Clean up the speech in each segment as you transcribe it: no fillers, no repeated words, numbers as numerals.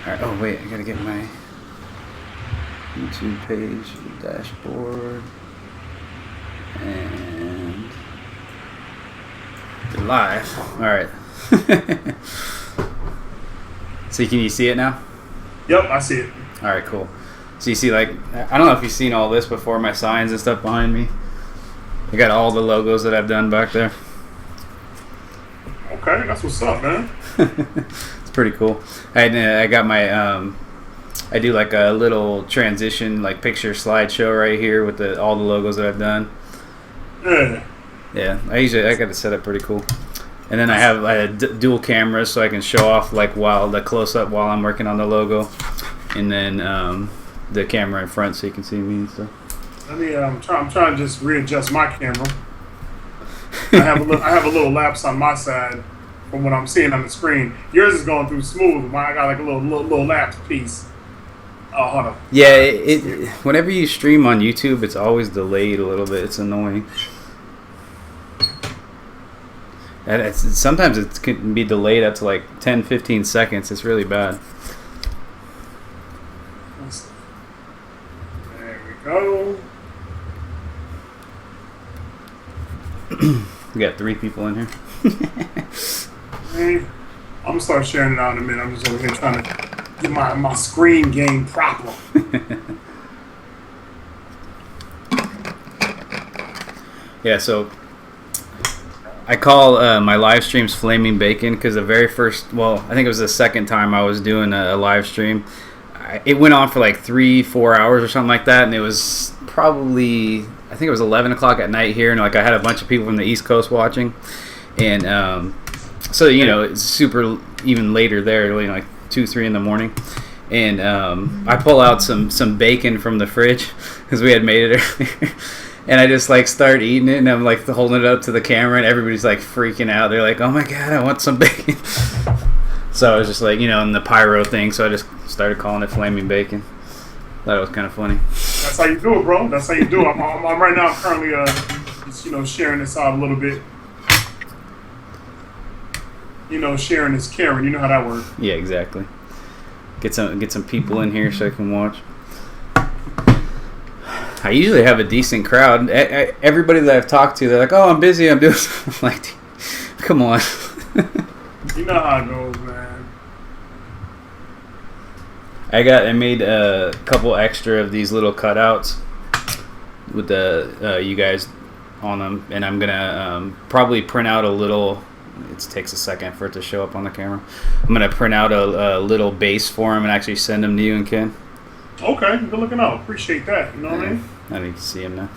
Alright, oh wait, I gotta get my YouTube page, dashboard, and you're live. Alright. So can you see it now? Yep, I see it. Alright, cool. So you see, like, I don't know if you've seen all this before, my signs and stuff behind me. I got all the logos that I've done back there. Okay, that's what's up, man. It's pretty cool. I got my I do like a little transition like picture slideshow right here with all the logos that I've done. Yeah, I got it set up pretty cool. And then I have dual cameras so I can show off like while the close up while I'm working on the logo, and then the camera in front so you can see me and stuff. Let me. I'm trying to just readjust my camera. I have a little lapse on my side from what I'm seeing on the screen. Yours is going through smooth. Mine, I got like a little lapse piece. Oh, hold on. Yeah, whenever you stream on YouTube, it's always delayed a little bit. It's annoying. And sometimes it can be delayed up to like 10-15 seconds. It's really bad. There we go. We got 3 people in here. Hey, I'm gonna start sharing it out in a minute. I'm just over here trying to get my screen game proper. Yeah, so I call my live streams Flaming Bacon because the very first, well, I think it was the second time I was doing a live stream. It went on for like 3-4 hours or something like that, and it was probably, I think it was 11 o'clock at night here, and like I had a bunch of people from the East Coast watching, and so you know it's super even later there, like 2-3 in the morning, and I pull out some bacon from the fridge because we had made it earlier. And I just like start eating it, and I'm like holding it up to the camera, and everybody's like freaking out. They're like, "Oh my god, I want some bacon!" So I was just like, in the Pyro thing. So I just started calling it Flaming Bacon. Thought it was kind of funny. That's how you do it, bro. That's how you do it. I'm right now currently just, sharing this out a little bit. Sharing is caring. You know how that works. Yeah, exactly. Get some people in here so I can watch. I usually have a decent crowd. Everybody that I've talked to, they're like, "Oh, I'm busy. I'm doing." I'm like, come on. You know how it goes, man. I made a couple extra of these little cutouts with the you guys on them, and I'm gonna probably print out a little. It takes a second for it to show up on the camera. I'm gonna print out a little base for them and actually send them to you and Ken. Okay, good looking out. Appreciate that. You know what I mean? I need to see them now.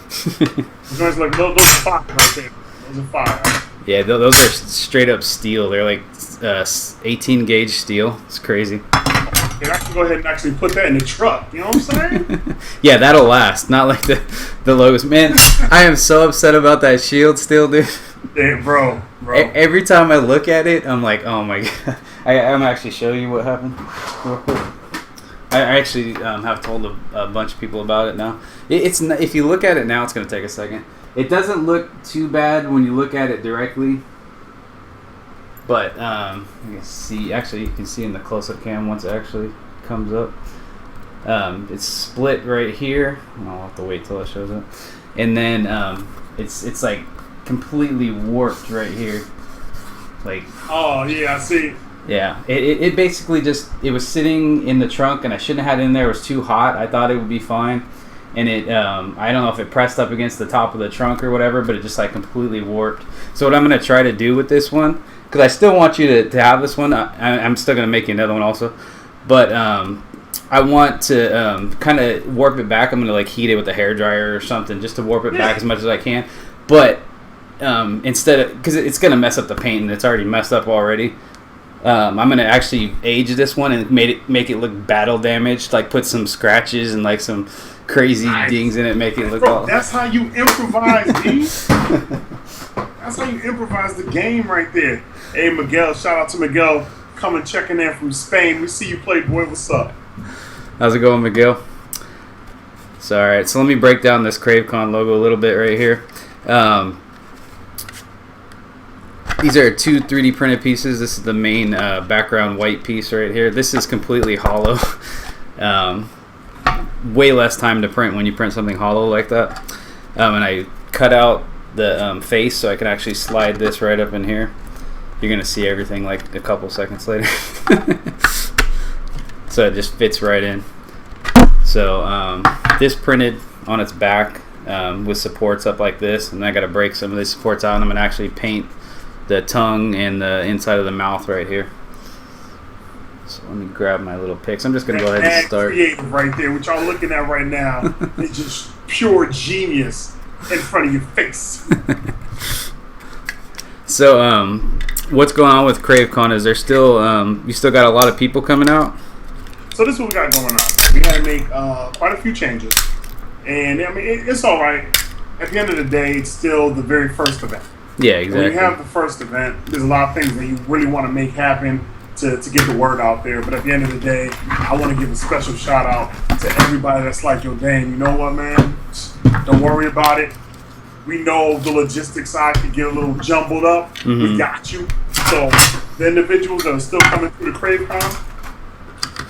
Those are fire right there. Those are fire. Yeah, those are straight up steel. They're like 18 gauge steel. It's crazy. And I can go ahead and actually put that in the truck. You know what I'm saying? Yeah, that'll last. Not like the logos. Man, I am so upset about that shield still, dude. Yeah, bro. Every time I look at it, I'm like, oh my god. I'm actually show you what happened real quick. I actually have told a bunch of people about it now. It's if you look at it now, it's going to take a second. It doesn't look too bad when you look at it directly, but you can see. Actually, you can see in the close-up cam once it actually comes up. It's split right here. I'll have to wait till it shows up, and then it's like completely warped right here. Like, oh yeah, I see. Yeah, it basically it was sitting in the trunk, and I shouldn't have had it in there. It was too hot. I thought it would be fine, and I don't know if it pressed up against the top of the trunk or whatever, but it just like completely warped. So what I'm going to try to do with this one, because I still want you to have this one, I'm still going to make you another one also, but I want to kind of warp it back. I'm going to like heat it with a hairdryer or something just to warp it back as much as I can, but instead of, because it's going to mess up the paint, and it's already messed up already. I'm gonna actually age this one and make it look battle damaged. Like put some scratches and like some crazy dings in it, make it look. Bro, that's how you improvise, D. That's how you improvise the game right there. Hey, Miguel, shout out to Miguel coming checking in from Spain. We see you play, boy. What's up? How's it going, Miguel? So all right, so let me break down this Crave Con logo a little bit right here. These are two 3D printed pieces. This is the main background white piece right here. This is completely hollow. Way less time to print when you print something hollow like that. And I cut out the face so I can actually slide this right up in here. You're going to see everything like a couple seconds later. So it just fits right in. So this printed on its back with supports up like this, and I got to break some of these supports out, and I'm going to actually paint the tongue and the inside of the mouth right here. So let me grab my little picks. I'm just going to go ahead and start. Creative right there, what y'all looking at right now is just pure genius in front of your face. So what's going on with Crave Con? Is there still you still got a lot of people coming out? So this is what we got going on. We had to make quite a few changes, and I mean it's all right. At the end of the day, it's still the very first event. Yeah, exactly. When you have the first event, there's a lot of things that you really want to make happen to get the word out there. But at the end of the day, I want to give a special shout out to everybody that's like, yo, Daym, you know what, man? Don't worry about it. We know the logistics side can get a little jumbled up. Mm-hmm. We got you. So the individuals that are still coming through the Crave Con,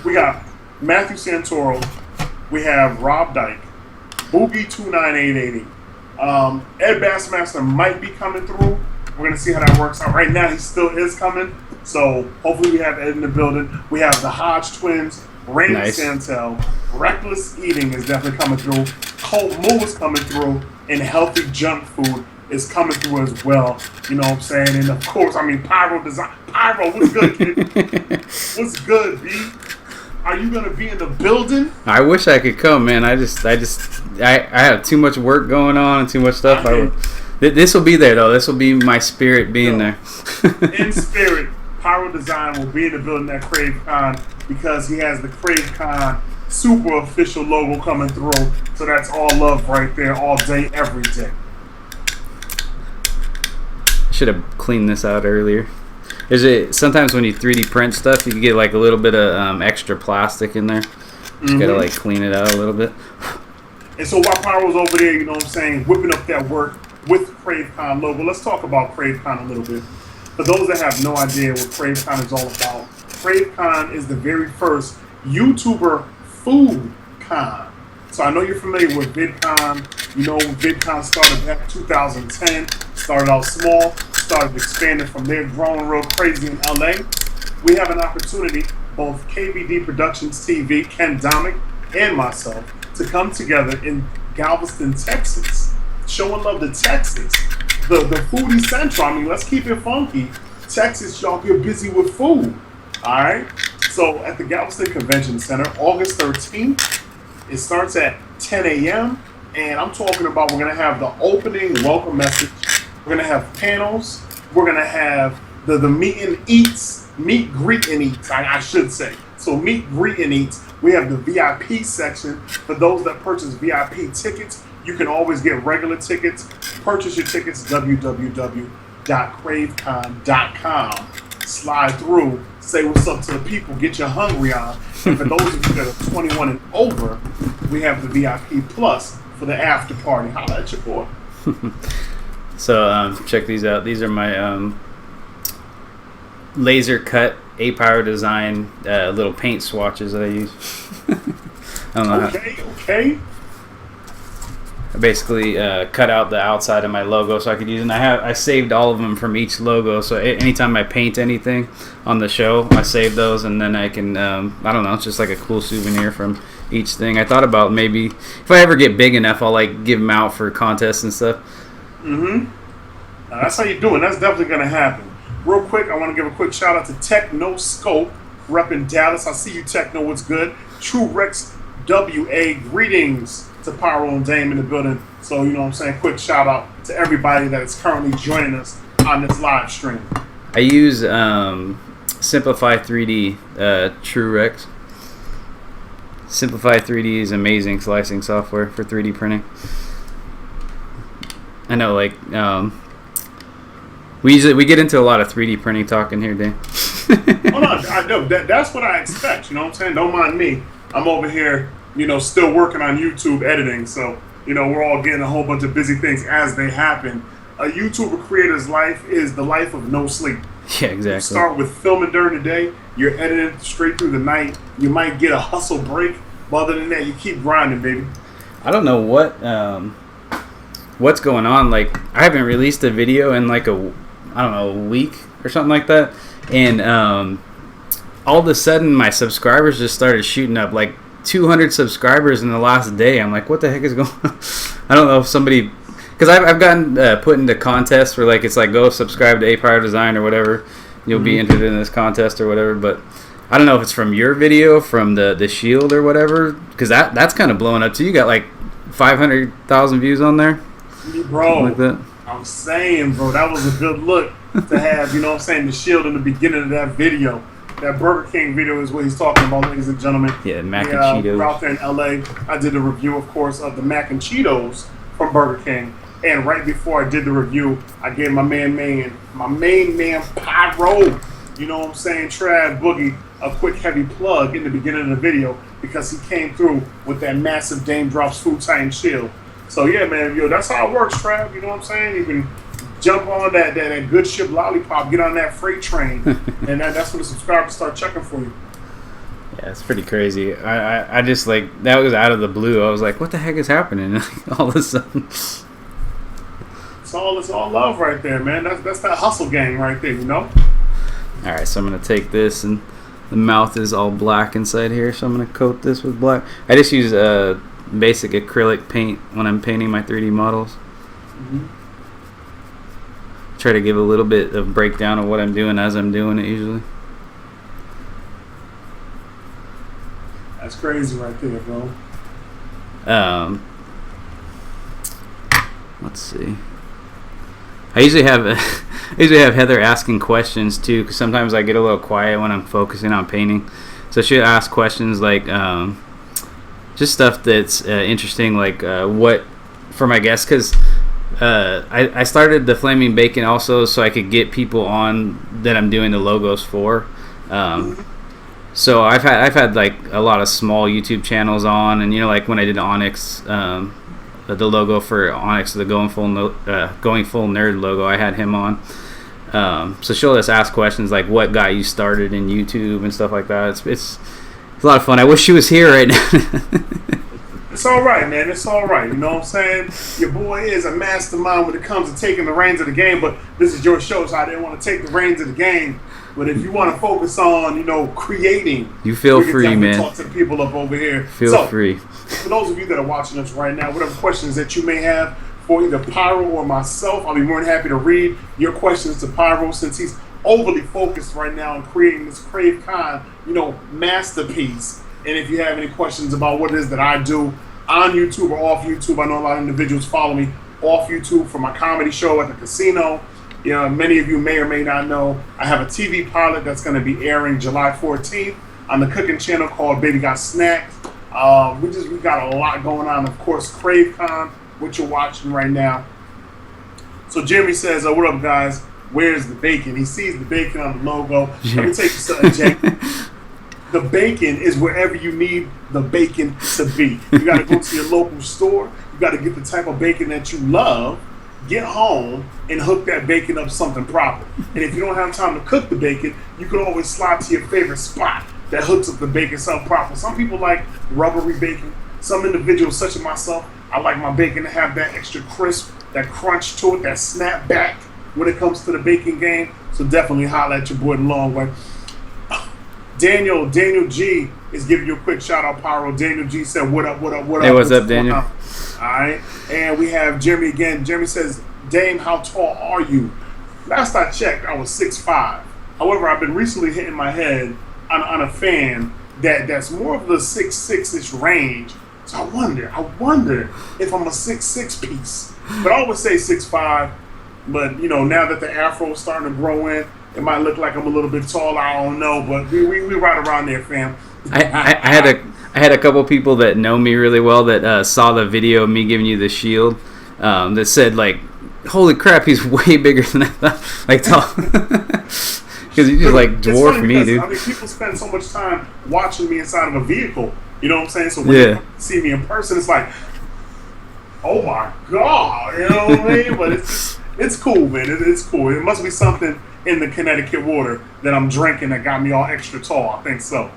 we got Matthew Santoro, we have Rob Dyke, Boogie29880. Ed Bassmaster might be coming through. We're going to see how that works out. Right now, he still is coming. So hopefully we have Ed in the building. We have the Hodge twins, Randy Santel. Reckless Eating is definitely coming through. Colt Moo is coming through. And Healthy Junk Food is coming through as well. You know what I'm saying? And of course, I mean, Pyro Design. Pyro, what's good, kid? What's good, B? Are you gonna be in the building? I wish I could come, man. I have too much work going on and too much stuff. This will be there though. This will be my spirit being there. In spirit, Pyro Design will be in the building at Crave Con because he has the Crave Con super official logo coming through. So that's all love right there, all day, every day. I should have cleaned this out earlier. Sometimes when you 3D print stuff, you can get like a little bit of extra plastic in there. Just gotta like clean it out a little bit. And so while Pyro's over there, you know what I'm saying, whipping up that work with Crave Con logo, let's talk about Crave Con a little bit. For those that have no idea what Crave Con is all about, Crave Con is the very first YouTuber food con. So I know you're familiar with VidCon. You know, VidCon started back in 2010. Started out small, started expanding from there, growing real crazy in LA. We have an opportunity, both KBD Productions TV, Ken Domick, and myself, to come together in Galveston, Texas, showing love to Texas. The foodie central. I mean, let's keep it funky. Texas, y'all get busy with food. All right? So at the Galveston Convention Center, August 13th, it starts at 10 a.m. And I'm talking about we're going to have the opening welcome message. We're going to have panels. We're going to have the meet, greet, and eats, I should say. So meet, greet, and eats. We have the VIP section. For those that purchase VIP tickets, you can always get regular tickets. Purchase your tickets, www.cravecon.com. Slide through, say what's up to the people, get your hungry on. And for those of you that are 21 and over, we have the VIP Plus for the after party. Holla at your boy. So check these out. These are my laser cut Pyro Design little paint swatches that I use. I don't know Okay. I basically cut out the outside of my logo so I could use it. And I saved all of them from each logo. So anytime I paint anything on the show, I save those, and then I can I don't know, it's just like a cool souvenir from each thing. I thought about maybe if I ever get big enough, I'll like give them out for contests and stuff. Now, that's how you do it. That's definitely gonna happen. Real quick, I want to give a quick shout out to Techno Scope, repping Dallas. I see you, Techno. What's good? True Rex WA, greetings to Pyro and Daym in the building. So, you know what I'm saying? Quick shout out to everybody that is currently joining us on this live stream. I use Simplify 3D, True Rex. Simplify 3D is amazing slicing software for 3D printing. I know, like, we get into a lot of 3D printing talk in here, Dan. Hold on, I know that's what I expect. You know what I'm saying? Don't mind me. I'm over here, you know, still working on YouTube editing. So, you know, we're all getting a whole bunch of busy things as they happen. a YouTuber creator's life is the life of no sleep. Yeah, exactly. You start with filming during the day, you're editing straight through the night. You might get a hustle break, but other than that, you keep grinding, baby. I don't know what's going on. Like, I haven't released a video in like a week or something like that, and all of a sudden my subscribers just started shooting up, like 200 subscribers in the last day. I'm like, what the heck is going on? I don't know if somebody, because I've gotten put into contests where like it's like, go subscribe to A Pyro Design or whatever, you'll be entered in this contest or whatever. But I don't know if it's from your video, from the Shield or whatever, because that's kind of blowing up too. You got like 500,000 views on there, bro. like that. I'm saying, bro, that was a good look to have. You know what I'm saying? The Shield in the beginning of that video. That Burger King video is what he's talking about, ladies and gentlemen. Yeah, mac and Cheetos. We're out there in LA. I did a review, of course, of the mac and Cheetos from Burger King. And right before I did the review, I gave my main man, Pyro, you know what I'm saying, Trav Boogie, a quick heavy plug in the beginning of the video because he came through with that massive Daym Drops Food Titan Shield. So yeah, man, that's how it works, Trav. You know what I'm saying? You can jump on that good ship lollipop, get on that freight train, and that's when the subscribers start checking for you. Yeah, it's pretty crazy. I just, like, that was out of the blue. I was like, what the heck is happening? All of a sudden. It's all love right there, man. That's that hustle gang right there, you know? All right, so I'm going to take this, and the mouth is all black inside here, so I'm going to coat this with black. I just use basic acrylic paint when I'm painting my 3D models. Mm-hmm. Try to give a little bit of breakdown of what I'm doing as I'm doing it usually. That's crazy right there, bro. Let's see. I usually have Heather asking questions too, because sometimes I get a little quiet when I'm focusing on painting. So she'll ask questions like just stuff that's interesting, like what for my guests, because I started the Flaming Bacon also so I could get people on that I'm doing the logos for. So I've had like a lot of small YouTube channels on, and like when I did Onyx, the logo for Onyx, the going full nerd logo, I had him on. So she'll just ask questions like, "What got you started in YouTube?" and stuff like that. It's a lot of fun. I wish she was here right now. It's all right, man. It's all right. You know what I'm saying? Your boy is a mastermind when it comes to taking the reins of the game, but this is your show, so I didn't want to take the reins of the game. But if you want to focus on, creating, you feel free, man. Talk to the people up over here. Feel free. For those of you that are watching us right now, whatever questions that you may have for either Pyro or myself, I'll be more than happy to read your questions to Pyro, since he's overly focused right now on creating this Crave Con, masterpiece. And if you have any questions about what it is that I do on YouTube or off YouTube, I know a lot of individuals follow me off YouTube for my comedy show at the casino. Many of you may or may not know, I have a TV pilot that's going to be airing July 14th on the cooking channel called Baby Got Snacks. We got a lot going on. Of course, Crave Con, which you're watching right now. So Jeremy says, what up, guys? Where's the bacon? He sees the bacon on the logo. Let me tell you something, Jay. The bacon is wherever you need the bacon to be. You got to go to your local store. You got to get the type of bacon that you love, get home, and hook that bacon up something proper. And if you don't have time to cook the bacon, you can always slide to your favorite spot that hooks up the bacon something proper. Some people like rubbery bacon. Some individuals, such as myself, I like my bacon to have that extra crisp, that crunch to it, that snap back when it comes to the bacon game. So definitely holler at your boy the long way. Daniel G is giving you a quick shout out, Pyro. Daniel G said, what up? Hey, what's up, Daniel? All right. And we have Jeremy again. Jeremy says, Daym, how tall are you? Last I checked, I was 6'5". However, I've been recently hitting my head on a fan that's more of the 6'6"-ish range. So I wonder if I'm a 6'6" piece. But I always say 6'5". But, now that the afro is starting to grow in, it might look like I'm a little bit tall. I don't know, but we right around there, fam. I had a couple people that know me really well that saw the video of me giving you the shield that said, like, holy crap, he's way bigger than I thought. Like, tall. Because you just, like, dwarf me, dude. I mean, people spend so much time watching me inside of a vehicle. You know what I'm saying? So when you see me in person, it's like, oh my God. You know what I mean? But it's It's cool, man. It's cool. It must be something in the Connecticut water that I'm drinking that got me all extra tall. I think so.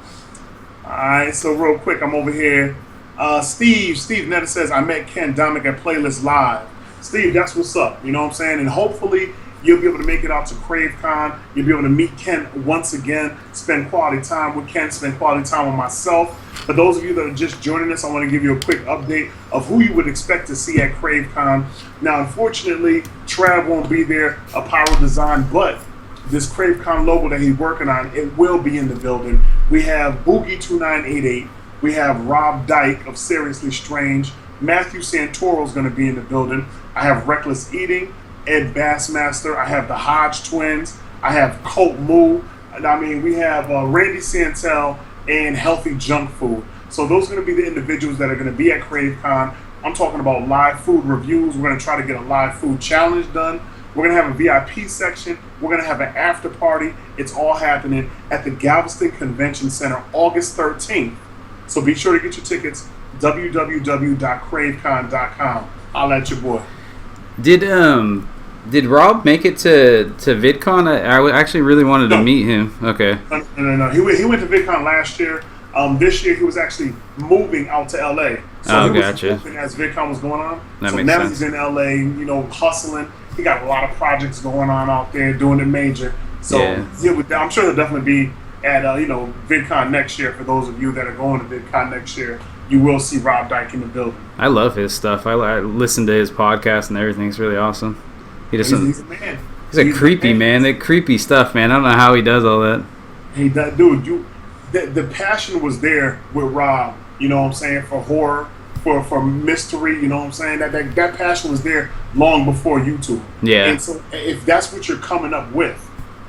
All right, so real quick, I'm over here. Steve Netta says, I met Ken Dominic at Playlist Live. Steve, that's what's up. You know what I'm saying? And hopefully you'll be able to make it out to Crave Con. You'll be able to meet Ken once again, spend quality time with Ken, spend quality time with myself. For those of you that are just joining us, I want to give you a quick update of who you would expect to see at Crave Con. Now, unfortunately, Trav won't be there, a Pyro design, but this Crave Con logo that he's working on, it will be in the building. We have Boogie2988. We have Rob Dyke of Seriously Strange. Matthew Santoro's going to be in the building. I have Reckless Eating, Ed Bassmaster. I have the Hodge Twins. I have Colt Moo. I mean, we have Randy Santel and Healthy Junk Food. So those are going to be the individuals that are going to be at Crave Con. I'm talking about live food reviews. We're going to try to get a live food challenge done. We're going to have a VIP section. We're going to have an after party. It's all happening at the Galveston Convention Center August 13th. So be sure to get your tickets, www.cravecon.com. I'll let your boy. Did Rob make it to VidCon? I actually really wanted to meet him. Okay. No. He went to VidCon last year. This year he was actually moving out to LA. So he was moving as VidCon was going on. So now he's in LA, you know, hustling. He got a lot of projects going on out there, doing it major. So I'm sure he'll definitely be at VidCon next year. For those of you that are going to VidCon next year, you will see Rob Dyke in the building. I love his stuff. I listen to his podcast and everything. It's really awesome. He's a man. He's creepy man. That creepy stuff, man. I don't know how he does all that. Dude, the passion was there with Rob. You know what I'm saying, for horror, for mystery. You know what I'm saying. That passion was there long before YouTube. Yeah. And so if that's what you're coming up with,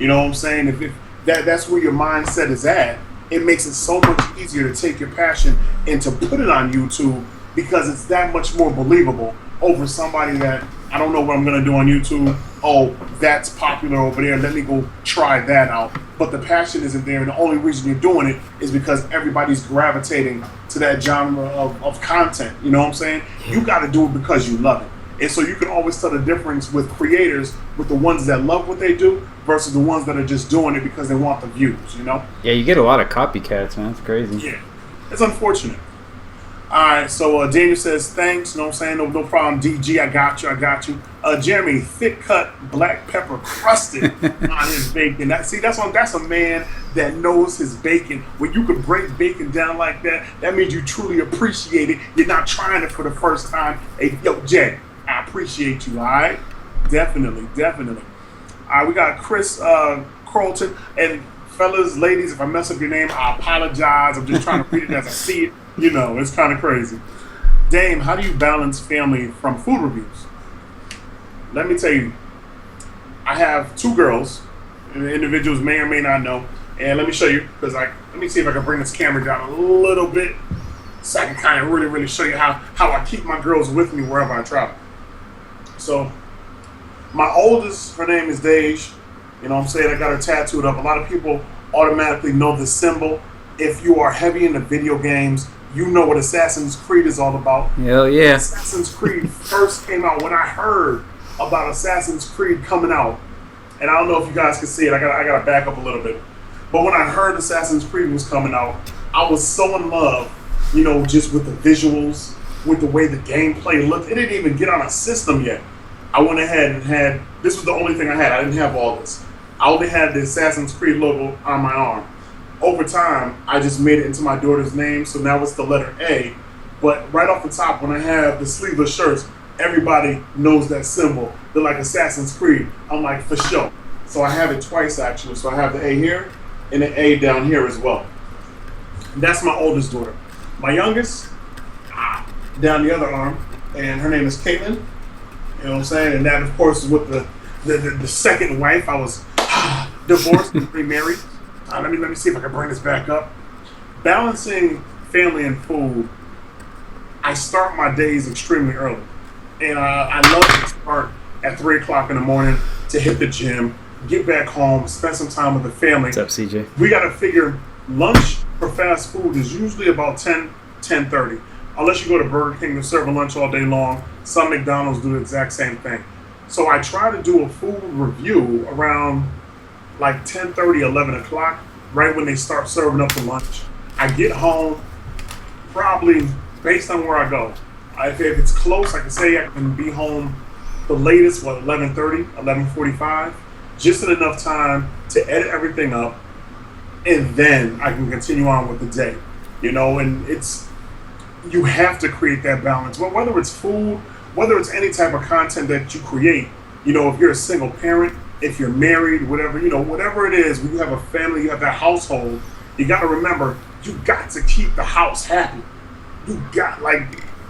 you know what I'm saying. If that's where your mindset is at, it makes it so much easier to take your passion and to put it on YouTube, because it's that much more believable over somebody that, I don't know what I'm going to do on YouTube. Oh, that's popular over there. Let me go try that out. But the passion isn't there, and the only reason you're doing it is because everybody's gravitating to that genre of content. You know what I'm saying? You got to do it because you love it. And so you can always tell the difference with creators, with the ones that love what they do versus the ones that are just doing it because they want the views, you know? Yeah, you get a lot of copycats, man. It's crazy. Yeah, it's unfortunate. All right, so Daniel says, thanks, you know what I'm saying? No problem, DG, I got you. Jeremy, thick cut black pepper crusted on his bacon. That's a man that knows his bacon. When you can break bacon down like that, that means you truly appreciate it. You're not trying it for the first time. Hey, yo, Jay, I appreciate you, all right? Definitely. All right, we got Chris Carlton. And fellas, ladies, if I mess up your name, I apologize. I'm just trying to read it as I see it. You know, it's kind of crazy. Daym, how do you balance family from food reviews? Let me tell you, I have two girls, and the individuals may or may not know. And let me show you, because let me see if I can bring this camera down a little bit so I can kind of really, really show you how I keep my girls with me wherever I travel. So, my oldest, her name is Dej. You know what I'm saying? I got her tattooed up. A lot of people automatically know the symbol. If you are heavy into video games, you know what Assassin's Creed is all about. Hell yeah. Assassin's Creed first came out when I heard about Assassin's Creed coming out. And I don't know if you guys can see it. I gotta back up a little bit. But when I heard Assassin's Creed was coming out, I was so in love, you know, just with the visuals, with the way the gameplay looked. It didn't even get on a system yet. I went ahead and this was the only thing I had. I didn't have all this. I only had the Assassin's Creed logo on my arm. Over time, I just made it into my daughter's name, so now it's the letter A. But right off the top, when I have the sleeveless shirts, everybody knows that symbol. They're like Assassin's Creed. I'm like, for sure. So I have it twice, actually. So I have the A here and the A down here as well. And that's my oldest daughter. My youngest, down the other arm, and her name is Caitlin. You know what I'm saying? And that, of course, is with the second wife. I was divorced and remarried. Let me see if I can bring this back up. Balancing family and food, I start my days extremely early. And I love to start at 3 o'clock in the morning to hit the gym, get back home, spend some time with the family. What's up, CJ? We got to figure lunch for fast food is usually about 10:30. Unless you go to Burger King, they're serving lunch all day long. Some McDonald's do the exact same thing. So I try to do a food review around like 10:30, 11 o'clock, right when they start serving up for lunch. I get home probably based on where I go. If it's close, I can say I can be home the latest, 11:30, 11:45, just in enough time to edit everything up, and then I can continue on with the day. And you have to create that balance. Well, whether it's food, whether it's any type of content that you create, if you're a single parent, if you're married, whatever, whatever it is, when you have a family, you have that household, you got to remember, you got to keep the house happy. You got,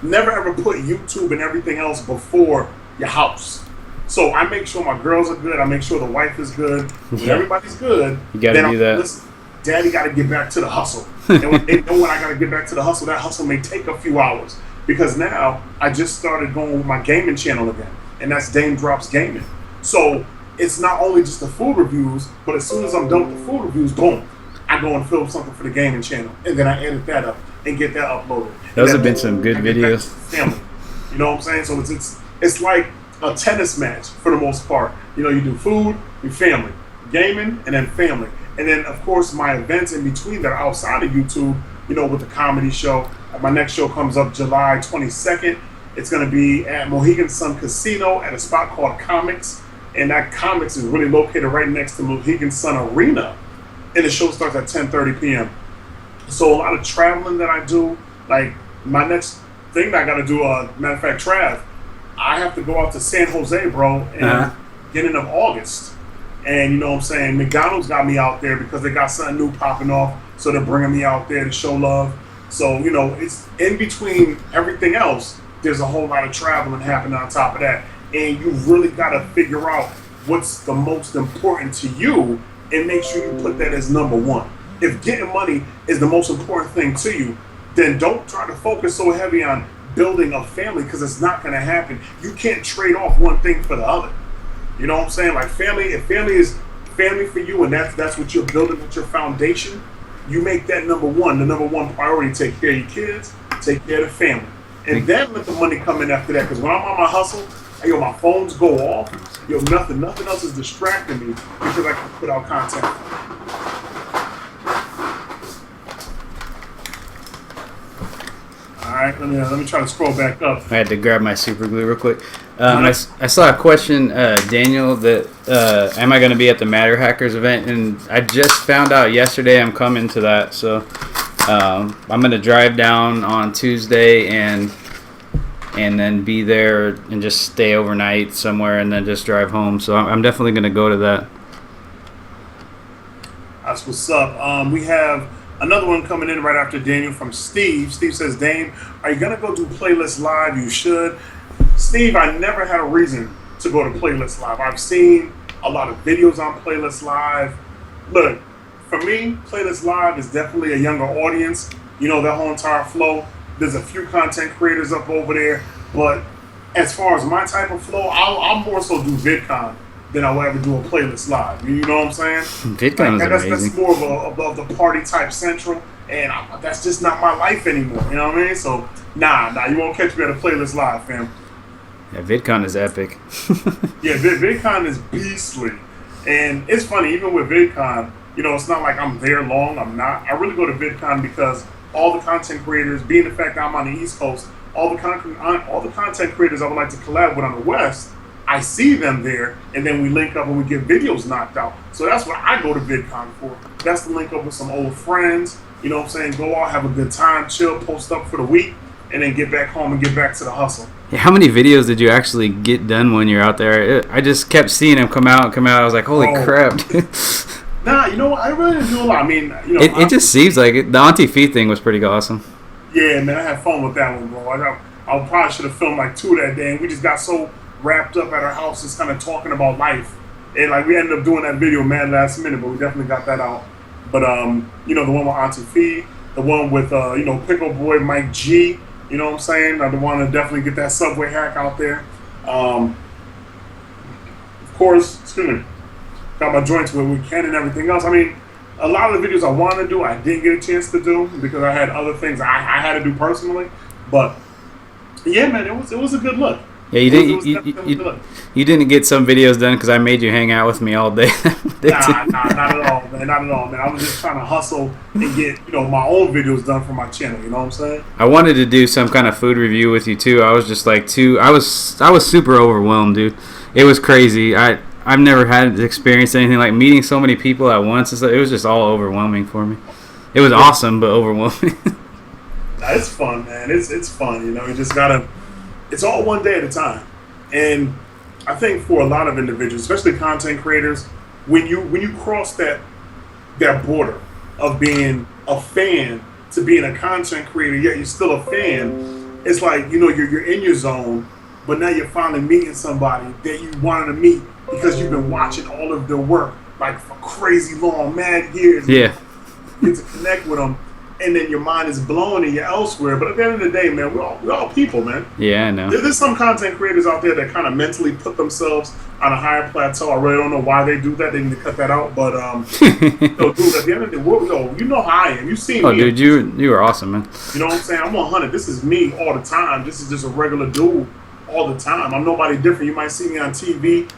never ever put YouTube and everything else before your house. So I make sure my girls are good. I make sure the wife is good. When everybody's good, you got to do that. Listen, Daddy got to get back to the hustle. And when they know when I got to get back to the hustle, that hustle may take a few hours. Because now I just started going with my gaming channel again. And that's Daym Drops Gaming. So it's not only just the food reviews, but as soon as I'm done with the food reviews, boom, I go and film something for the gaming channel. And then I edit that up and get that uploaded. Those have been some good videos. Family. You know what I'm saying? So it's like a tennis match for the most part. You do food, you family, gaming, and then family. And then, of course, my events in between that are outside of YouTube, with the comedy show. My next show comes up July 22nd. It's going to be at Mohegan Sun Casino at a spot called Comics. And that Comics is really located right next to Mohegan Sun Arena. And the show starts at 10:30 p.m. So a lot of traveling that I do, like my next thing that I got to do, matter of fact, Trav, I have to go out to San Jose, bro, in beginning of August. And you know what I'm saying? McDonald's got me out there because they got something new popping off. So they're bringing me out there to show love. So, it's in between everything else, there's a whole lot of traveling happening on top of that. And you really got to figure out what's the most important to you and make sure you put that as number one. If getting money is the most important thing to you, then don't try to focus so heavy on building a family because it's not going to happen. You can't trade off one thing for the other. You know what I'm saying? Like family, if family is family for you and that's what you're building with your foundation, you make that number one, the number one priority. Take care of your kids, take care of the family. And then let the money come in after that. Because when I'm on my hustle, my phones go off. Nothing else is distracting me because I can put out content. All right, let me try to scroll back up. I had to grab my super glue real quick. I saw a question, Daniel, that am I going to be at the Matter Hackers event? And I just found out yesterday I'm coming to that. So I'm going to drive down on Tuesday and then be there and just stay overnight somewhere and then just drive home. So I'm definitely going to go to that. That's what's up. We have another one coming in right after Daniel from Steve. Steve says, Daym, are you going to go do Playlist Live? You should. Steve, I never had a reason to go to Playlist Live. I've seen a lot of videos on Playlist Live. Look, for me, Playlist Live is definitely a younger audience. That whole entire flow. There's a few content creators up over there. But as far as my type of flow, I'll more so do VidCon than I'll ever do a Playlist Live. You know what I'm saying? VidCon is amazing. That's more of the party type central. And that's just not my life anymore. You know what I mean? So, nah, you won't catch me at a Playlist Live, fam. Yeah, VidCon is epic. Yeah, VidCon is beastly. And it's funny, even with VidCon, it's not like I'm there long. I'm not. I really go to VidCon because all the content creators, being the fact that I'm on the East Coast, all the content creators I would like to collab with on the West, I see them there, and then we link up and we get videos knocked out. So that's what I go to VidCon for. That's to link up with some old friends, you know what I'm saying? Go out, have a good time, chill, post up for the week, and then get back home and get back to the hustle. Yeah, how many videos did you actually get done when you're out there? I just kept seeing them come out. I was like, holy crap. Nah, I really didn't do a lot. I mean, it just seems like it. The Auntie Fee thing was pretty awesome. Yeah, man, I had fun with that one, bro. I probably should have filmed like 2 that day, and we just got so wrapped up at our house just kind of talking about life. And we ended up doing that video, man, last minute, but we definitely got that out. But, the one with Auntie Fee, the one with, Pickle Boy Mike G, you know what I'm saying? I want to definitely get that Subway hack out there. Of course, got my joints with Ken and everything else. I mean, a lot of the videos I wanted to do, I didn't get a chance to do because I had other things I had to do personally. But, yeah, man, it was a good look. Yeah, you didn't get some videos done because I made you hang out with me all day. Nah, not at all, man. Not at all, man. I was just trying to hustle and get my own videos done for my channel. You know what I'm saying? I wanted to do some kind of food review with you too. I was just like I was super overwhelmed, dude. It was crazy. I've never had experienced anything like meeting so many people at once. It was just all overwhelming for me. It was awesome, but overwhelming. It's fun, man. It's fun. You just gotta. It's all one day at a time, and I think for a lot of individuals, especially content creators, when you cross that border of being a fan to being a content creator, yet you're still a fan, it's like you're in your zone, but now you're finally meeting somebody that you wanted to meet because you've been watching all of their work like for crazy long, mad years. Yeah. You get to connect with them. And then your mind is blown and you're elsewhere. But at the end of the day, man, we're all people, man. Yeah, I know. There's some content creators out there that kind of mentally put themselves on a higher plateau. I really don't know why they do that. They need to cut that out. But, dude, at the end of the day, you know how I am. You see me. Oh, dude, you are awesome, man. You know what I'm saying? I'm 100. This is me all the time. This is just a regular dude all the time. I'm nobody different. You might see me on TV,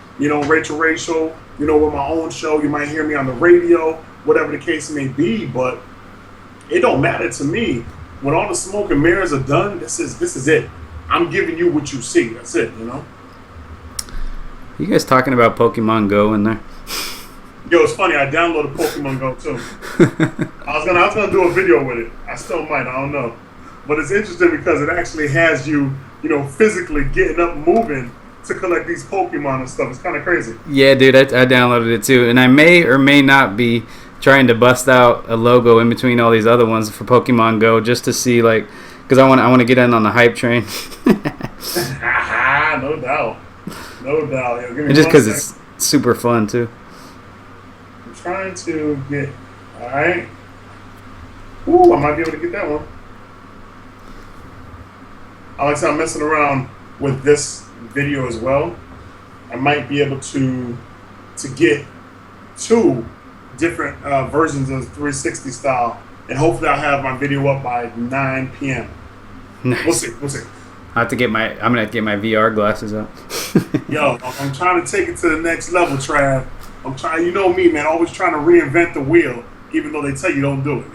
Rachel Ray show, with my own show. You might hear me on the radio, whatever the case may be. But it don't matter to me. When all the smoke and mirrors are done, this is it. I'm giving you what you see. That's it, You guys talking about Pokemon Go in there? Yo, it's funny. I downloaded Pokemon Go too. I was gonna do a video with it. I still might. I don't know. But it's interesting because it actually has you, physically getting up, moving to collect these Pokemon and stuff. It's kind of crazy. Yeah, dude. I downloaded it too, and I may or may not be trying to bust out a logo in between all these other ones for Pokemon Go just to see, like, because I want to get in on the hype train. No doubt. Yeah, and just because it's super fun too. I'm trying to get. All right. Ooh, I might be able to get that one. Alex, I'm messing around with this video as well. I might be able to get two different versions of 360 style, and hopefully I'll have my video up by 9 p.m. Nice. We'll see. I'm gonna have to get my VR glasses out. Yo, I'm trying to take it to the next level, Trav. I'm trying. You know me, man. Always trying to reinvent the wheel, even though they tell you don't do it.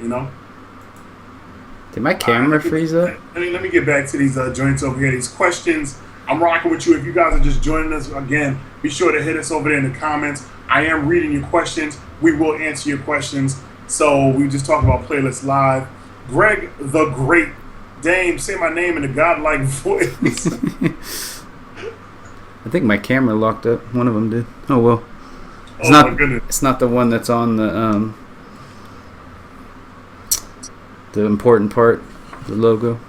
Did my camera freeze up? Let me get back to these joints over here. These questions. I'm rocking with you. If you guys are just joining us again, be sure to hit us over there in the comments. I am reading your questions. We will answer your questions. So we just talked about Playlist Live. Greg the Great. Daym, say my name in a godlike voice. I think my camera locked up. One of them did. Oh, well. My goodness. It's not the one that's on the important part, the logo.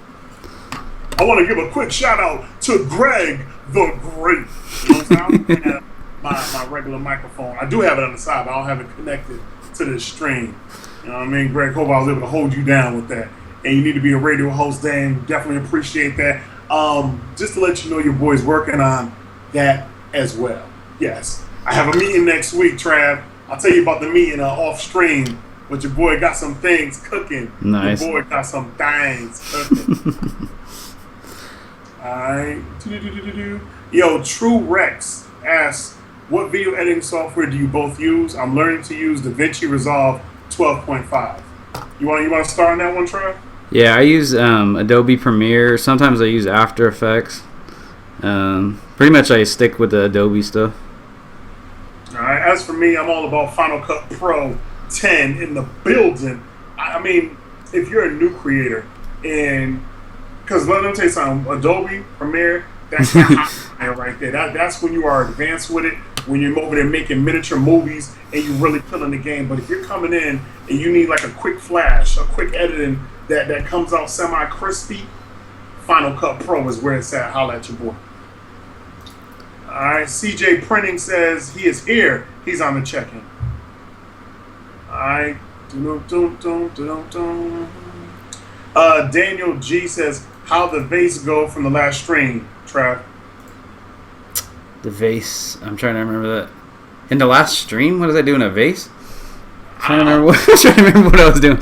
I want to give a quick shout out to Greg the Great. You know what I'm saying? I have my regular microphone. I do have it on the side, but I don't have it connected to this stream. You know what I mean? Greg, hope I was able to hold you down with that. And you need to be a radio host, Daym. Definitely appreciate that. Just to let you know, your boy's working on that as well. Yes. I have a meeting next week, Trav. I'll tell you about the meeting off stream. But your boy got some things cooking. Nice. Your boy got some things cooking. Alright. Yo, True Rex asks, what video editing software do you both use? I'm learning to use DaVinci Resolve 12.5. You want to start on that one, Trav? Yeah, I use Adobe Premiere. Sometimes I use After Effects. Pretty much I stick with the Adobe stuff. All right. As for me, I'm all about Final Cut Pro 10 in the building. I mean, if you're a new creator, and because let me tell you something, Adobe Premiere, that's right there. That's when you are advanced with it. When you're over there making miniature movies and you're really killing the game. But if you're coming in and you need like a quick flash, a quick editing that comes out semi-crispy, Final Cut Pro is where it's at. Holla at your boy. All right, CJ Printing says he is here. He's on the check-in. All right. Daniel G says, how the vase go from the last stream, Trav? The vase. I'm trying to remember that. In the last stream? What was I doing? A vase? I'm trying to remember what I was doing.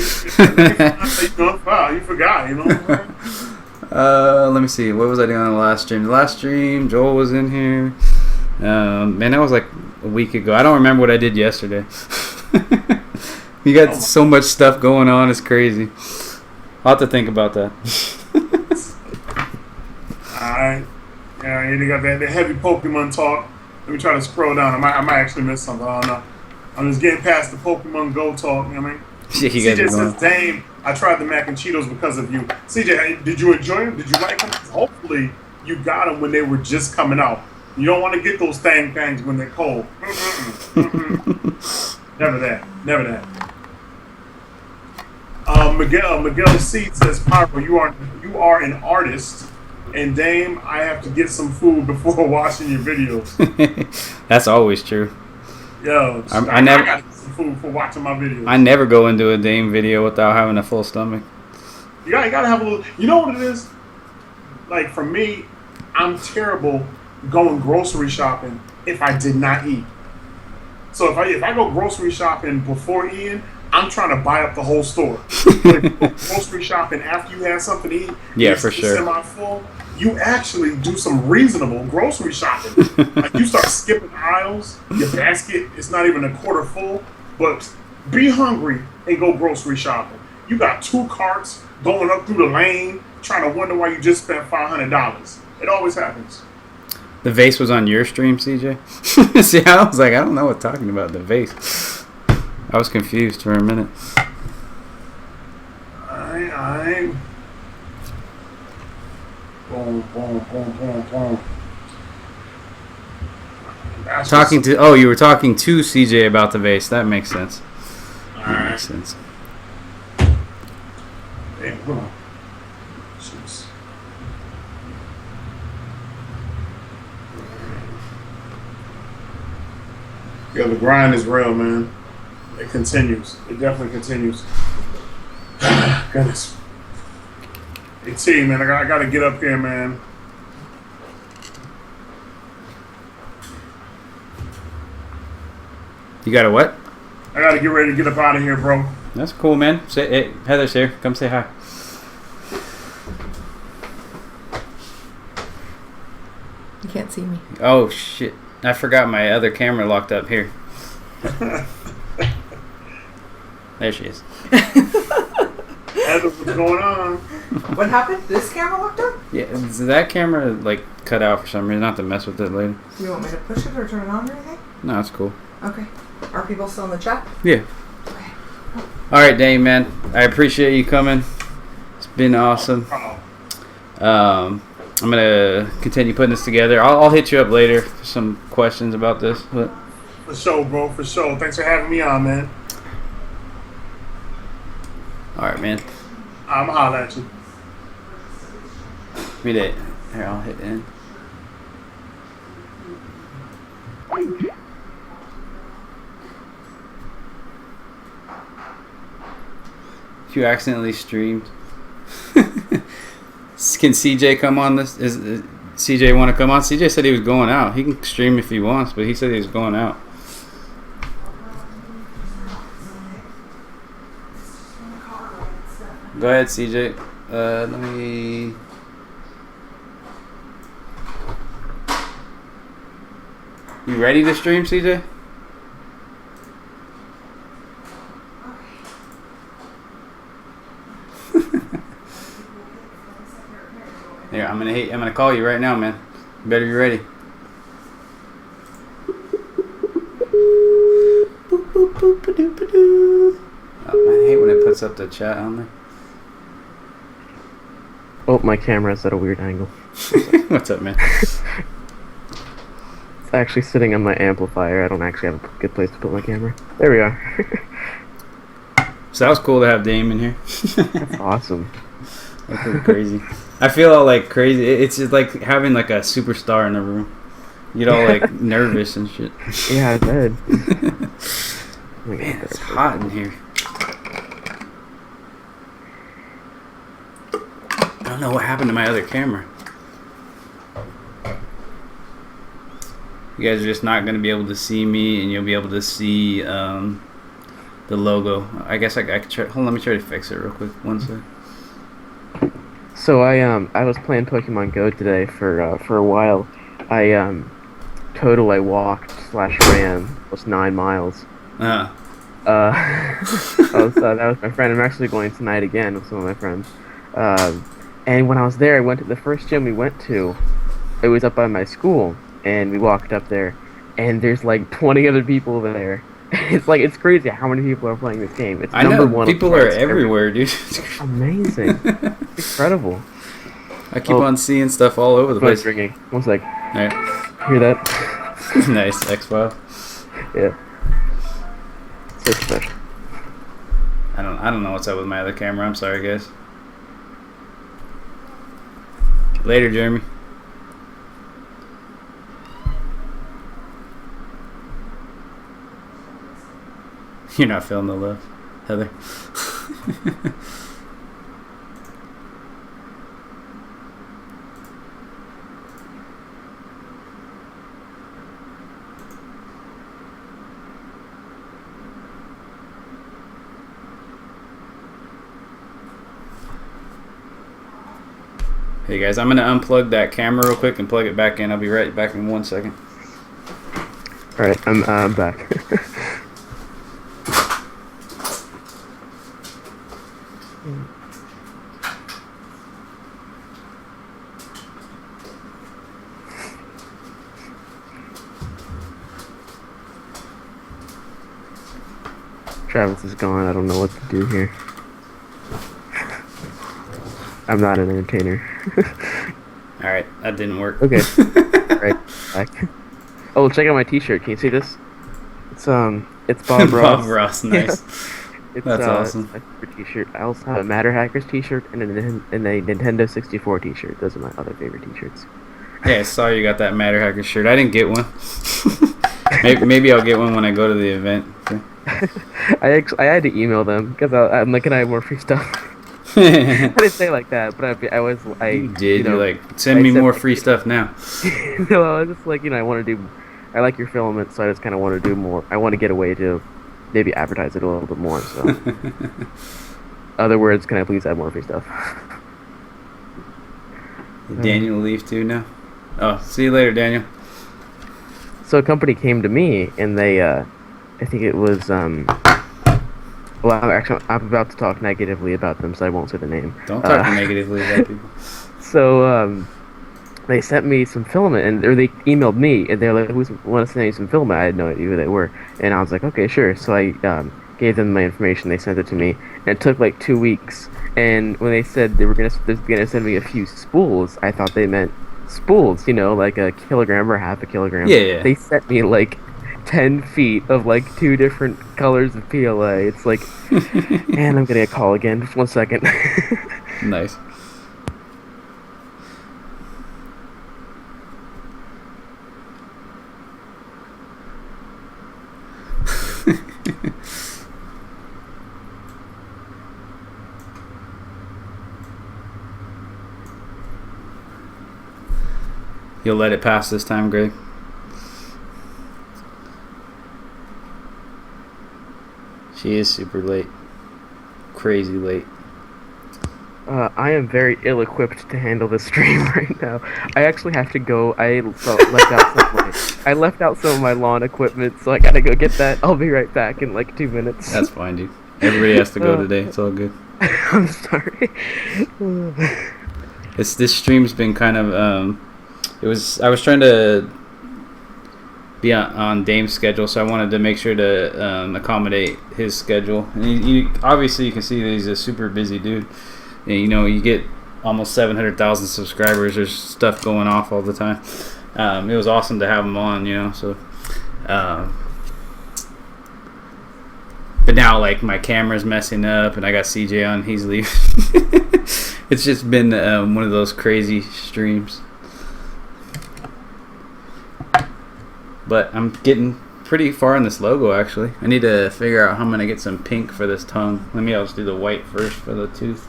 You forgot, you know? Let me see. What was I doing on the last stream? The last stream, Joel was in here. Man, that was like a week ago. I don't remember what I did yesterday. You got so much stuff going on. It's crazy. I'll have to think about that. Alright. Yeah, you got that heavy Pokemon talk. Let me try to scroll down. I might actually miss something. I don't know. I'm just getting past the Pokemon Go talk. You know what I mean? Yeah, CJ says, Daym, I tried the mac and Cheetos because of you. CJ, did you enjoy them? Did you like them? Hopefully, you got them when they were just coming out. You don't want to get those things when they're cold. Never that. Never that. Miguel C says, Pyro, you are an artist, and Daym, I have to get some food before watching your videos. That's always true. Yo, I got to get some food for watching my videos. I never go into a Daym video without having a full stomach. You gotta have a little. You know what it is? Like for me, I'm terrible going grocery shopping if I did not eat. So if I go grocery shopping before eating, I'm trying to buy up the whole store. But if you go grocery shopping after you have something to eat, yeah, for sure. Semi-full, you actually do some reasonable grocery shopping. Like you start skipping aisles, your basket is not even a quarter full, but be hungry and go grocery shopping. You got 2 carts going up through the lane, trying to wonder why you just spent $500. It always happens. The vase was on your stream, CJ? See, I was like, I don't know what talking about, the vase. I was confused for a minute. Alright. Boom, boom, boom, boom, boom. You were talking to CJ about the vase. That makes sense. That makes sense. Damn, hold on. Jeez. Yeah, the grind is real, man. It continues. It definitely continues. Goodness. Hey, T, man, I gotta get up here, man. You got a what? I gotta get ready to get up out of here, bro. That's cool, man. Hey, Heather's here. Come say hi. You can't see me. Oh, shit. I forgot my other camera locked up here. There she is. Heather, what's going on? What happened? This camera locked up? Yeah, that camera, like, cut out for some reason. Not to mess with it later. Do you want me to push it or turn it on or anything? No, it's cool. Okay. Are people still in the chat? Yeah. Okay. All right, Daym, man. I appreciate you coming. It's been awesome. I'm going to continue putting this together. I'll hit you up later for some questions about this. But. For sure, bro. For sure. Thanks for having me on, man. All right, man. I'm going to holler at you. Read it. Here, I'll hit end. If you accidentally streamed. Can CJ come on this? Is CJ want to come on? CJ said he was going out. He can stream if he wants, but he said he was going out. Go ahead, CJ. Let me... You ready to stream, CJ? Here, I'm gonna call you right now, man. You better be ready. Boop, boop, boop, ba-doo, ba-doo. Oh, man, I hate when it puts up the chat on there. Oh, my camera's at a weird angle. What's up, man? It's actually sitting on my amplifier. I don't actually have a good place to put my camera. There we are. So that was cool to have Daym in here. That's awesome. That's pretty crazy. I feel all like crazy. It's just like having like a superstar in the room. You get all like nervous and shit. Yeah, I bet. Man, it's hot in here. I don't know what happened to my other camera. You guys are just not going to be able to see me, and you'll be able to see the logo. I guess I could try. Hold on, let me try to fix it real quick. One sec. So I was playing Pokemon Go today for a while. I walked slash ran was 9 miles. Uh, That was my friend. I'm actually going tonight again with some of my friends. And when I was there, I went to the first gym we went to. It was up by my school, and we walked up there, and there's like 20 other people there. It's crazy how many people are playing this game. It's I number know one. people are everywhere, dude. Amazing, incredible. I keep on seeing stuff all over the Phone's place. ringing. 1 sec. All right. Hear that? Nice X-File. Yeah. So special. I don't know what's up with my other camera. I'm sorry, guys. Later, Jeremy. You're not feeling the love, Heather. Hey guys, I'm gonna unplug that camera real quick and plug it back in. I'll be right back in 1 second. All right, I'm back. Travis is gone. I don't know what to do here. I'm not an entertainer. All right, that didn't work. Okay. Right. Back. Oh, check out my T-shirt. Can you see this? It's Bob Ross. Bob Ross, nice. It's, That's awesome. It's my favorite T-shirt. I also have a Matter Hackers T-shirt and a Nintendo 64 T-shirt. Those are my other favorite T-shirts. Yeah, I saw you got that Matter Hacker shirt. I didn't get one. Maybe I'll get one when I go to the event. I had to email them because I'm like, can I have more free stuff? I didn't say like that, but You did. you know, You're like, send me said, more like, free stuff now. No, I was just like, I want to do. I like your filament, so I just kind of want to do more. I want to get away to maybe advertise it a little bit more. So, other words, can I please have more free stuff? Daniel leave too now. Oh, see you later, Daniel. So a company came to me, and they, I think it was, well, I'm about to talk negatively about them, so I won't say the name. Don't talk negatively about people. So, they sent me some filament, or they emailed me, and they're like, "Who want to send you some filament?" I had no idea who they were, and I was like, "Okay, sure." So I gave them my information. They sent it to me, and it took like 2 weeks. And when they said they were gonna send me a few spools, I thought they meant spools, like a kilogram or half a kilogram. Yeah. They sent me like 10 feet of like 2 different colors of PLA. It's like, and I'm getting a call again. Just 1 second. Nice. You'll let it pass this time, Greg? She is super late. Crazy late. I am very ill-equipped to handle this stream right now. I actually have to go. I left out some of my lawn equipment, so I gotta go get that. I'll be right back in like 2 minutes. That's fine, dude. Everybody has to go today. It's all good. I'm sorry. This stream's been kind of I was trying to be on Daym's schedule, so I wanted to make sure to accommodate his schedule. And obviously you can see that he's a super busy dude. And, you get almost 700,000 subscribers. There's stuff going off all the time. It was awesome to have him on, so. But now, like, my camera's messing up, and I got CJ on. He's leaving. It's just been one of those crazy streams. But I'm getting pretty far in this logo, actually. I need to figure out how I'm going to get some pink for this tongue. I'll just do the white first for the tooth.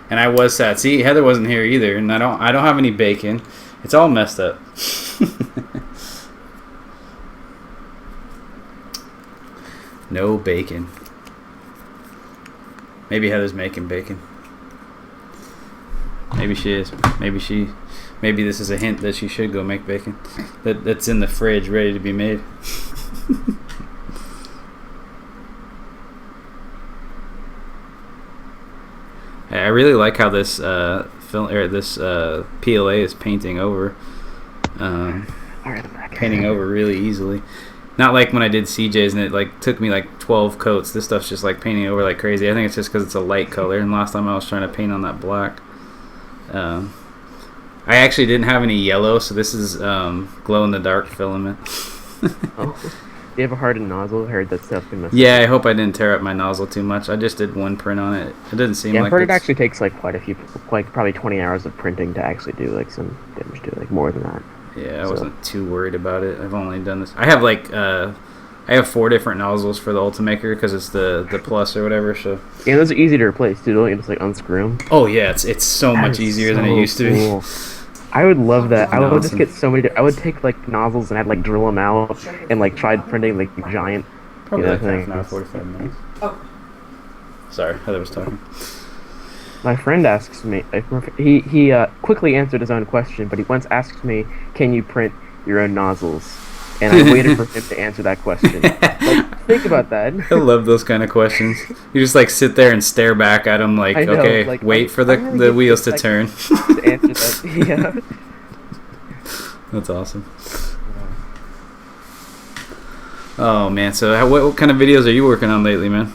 And I was sad. See, Heather wasn't here either, and I don't have any bacon. It's all messed up. No bacon. Maybe Heather's making bacon. Maybe she is. Maybe this is a hint that she should go make bacon. That's in the fridge, ready to be made. I really like how this PLA is painting over. Painting over really easily. Not like when I did CJ's and it like took me like 12 coats. This stuff's just like painting over like crazy. I think it's just because it's a light color. And last time I was trying to paint on that black. I actually didn't have any yellow, so this is glow in the dark filament. Oh. Do you have a hardened nozzle? I heard that stuff can mess Yeah, I hope I didn't tear up my nozzle too much. I just did one print on it. It didn't seem like I've heard it actually takes like quite a few, like probably 20 hours of printing to actually do like some damage to it, like more than that. Yeah, I wasn't too worried about it. I've only done this. I have like I have 4 different nozzles for the Ultimaker because it's the plus or whatever. So yeah, those are easy to replace too. Don't you just like unscrew them? oh yeah, it's so much easier than it used to be. I would love that. I would Awesome. just get so many. I would take like nozzles and I'd like drill them out and like try printing like giant. Probably like thing. half an hour, 45 minutes. Oh. Sorry, Heather was talking. My friend asks me. He quickly answered his own question, but he once asked me, "Can you print your own nozzles?" And I waited for him to answer that question. Like, think about that. I love those kind of questions. You just like sit there and stare back at them like, I know, okay, like, wait for I really the get wheels to like, turn. to answer that. Yeah. That's awesome. Oh man, so what kind of videos are you working on lately, man?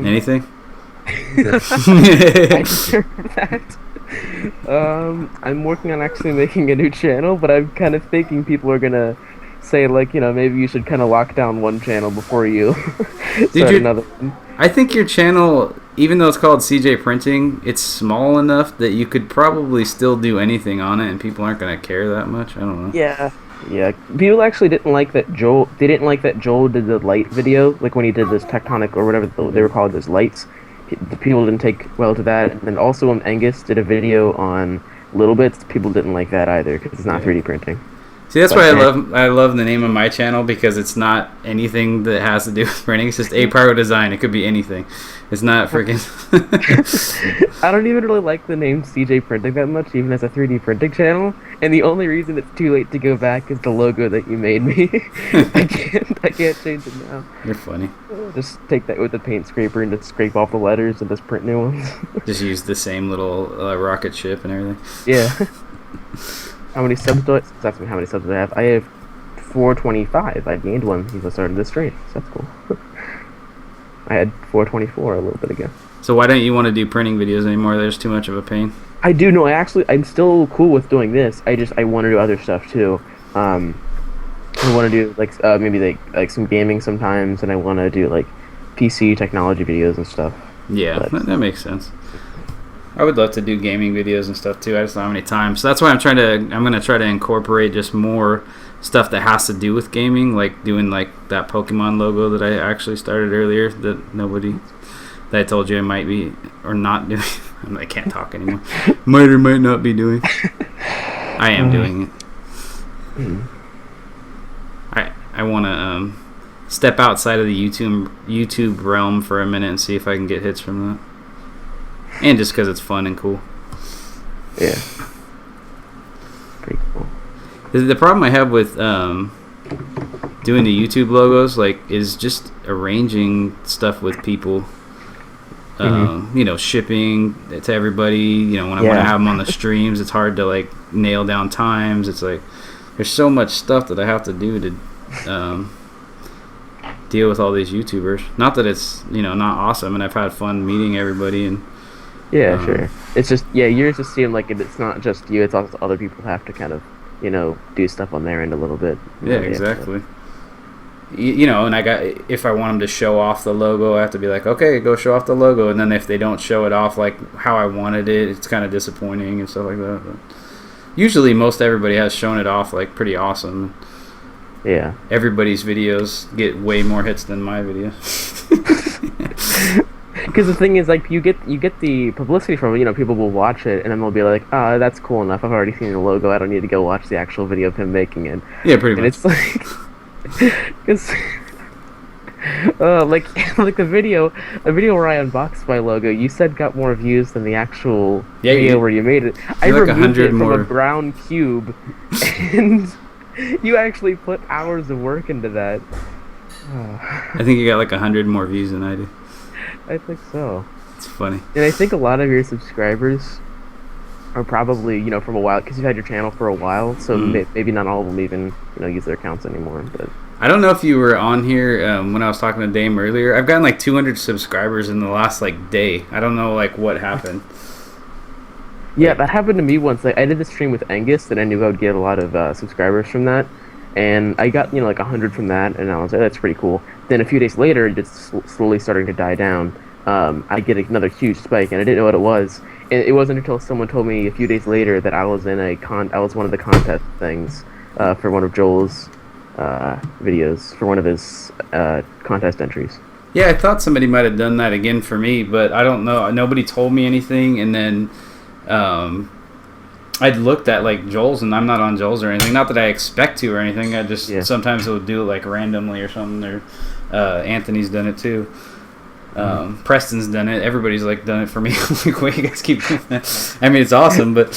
Anything? I deserve that. I'm working on actually making a new channel, but I'm kind of thinking people are gonna say like, maybe you should kind of lock down one channel before you start another one. I think your channel, even though it's called CJ Printing, it's small enough that you could probably still do anything on it, and people aren't gonna care that much. I don't know. Yeah. People actually didn't like that Joel. They didn't like that Joel did the light video, like when he did this tectonic or whatever they were called, those lights. The people didn't take well to that, and then also when Angus did a video on little bits, people didn't like that either because it's not 3D printing. See, that's why I love the name of my channel, because it's not anything that has to do with printing. It's just a Pyro design. It could be anything. It's not freaking. I don't even really like the name CJ Printing that much, even as a 3D printing channel. And the only reason it's too late to go back is the logo that you made me. I can't change it now. You're funny. Just take that with the paint scraper and just scrape off the letters and just print new ones. Just use the same little rocket ship and everything. Yeah. How many subs do I? That's how many subs I have. I have 425. I gained one since I started this stream. So that's cool. I had 424 a little bit ago. So why don't you want to do printing videos anymore? There's too much of a pain. I do know. I'm still cool with doing this. I want to do other stuff too. I want to do like maybe like some gaming sometimes, and I want to do like PC technology videos and stuff. Yeah, that makes sense. I would love to do gaming videos and stuff too. I just don't have any time. So that's why I'm going to try to incorporate just more stuff that has to do with gaming, like doing like that Pokemon logo that I actually started earlier that I told you I might be or not doing. I can't talk anymore. Might or might not be doing. I am doing it. I want to step outside of the YouTube realm for a minute and see if I can get hits from that. And just because it's fun and cool. Yeah. Pretty cool. The problem I have with doing the YouTube logos is just arranging stuff with people. Shipping to everybody. When I want to have them on the streams, it's hard to nail down times. It's there's so much stuff that I have to do to deal with all these YouTubers. Not that it's not awesome, and I've had fun meeting everybody and. Yeah, sure. It's just yours just seem like it's not just you. It's also other people have to kind of do stuff on their end a little bit. Yeah, exactly. And if I want them to show off the logo, I have to be like, okay, go show off the logo. And then if they don't show it off like how I wanted it, it's kind of disappointing and stuff like that. But usually, most everybody has shown it off pretty awesome. Yeah. Everybody's videos get way more hits than my videos. Because the thing is, you get the publicity from it. People will watch it, and then they'll be like, "Ah, that's cool enough. I've already seen the logo. I don't need to go watch the actual video of him making it." Yeah, pretty much. And it's because like the video where I unboxed my logo, you said got more views than the actual Yeah, video where you made it. I like removed 100 it from more. a brown cube, and you actually put hours of work into that. I think you got like 100 more views than I do. I think so. It's funny. And I think a lot of your subscribers are probably, from a while, because you've had your channel for a while, so maybe not all of them even, use their accounts anymore. But I don't know if you were on here when I was talking to Daym earlier. I've gotten like 200 subscribers in the last like day. I don't know like what happened. yeah, that happened to me once. Like, I did the stream with Angus, and I knew I would get a lot of subscribers from that. And I got, like 100 from that, and I was like, that's pretty cool. Then a few days later, it just slowly starting to die down. I get another huge spike, and I didn't know what it was. And it wasn't until someone told me a few days later that I was in I was one of the contest things for one of Joel's videos, for one of his contest entries. Yeah, I thought somebody might have done that again for me, but I don't know. Nobody told me anything, and then I'd looked at like Joel's, and I'm not on Joel's or anything. Not that I expect to or anything. I just sometimes it would do it like randomly or something. Or Anthony's done it too. Preston's done it. Everybody's like done it for me. Like, why you guys keep doing that? I mean, it's awesome, but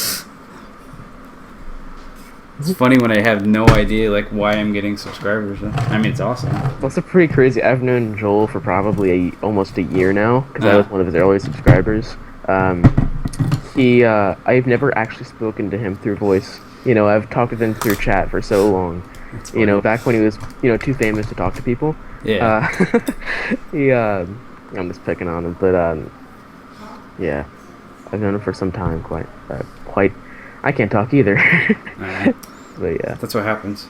it's funny when I have no idea like why I'm getting subscribers. I mean, it's awesome. That's pretty crazy. I've known Joel for probably almost a year now, because I was one of his early subscribers. I've never actually spoken to him through voice. I've talked with him through chat for so long. Back when he was, too famous to talk to people. Yeah. I'm just picking on him, but yeah, I've known him for some time. Quite. I can't talk either. But yeah, that's what happens.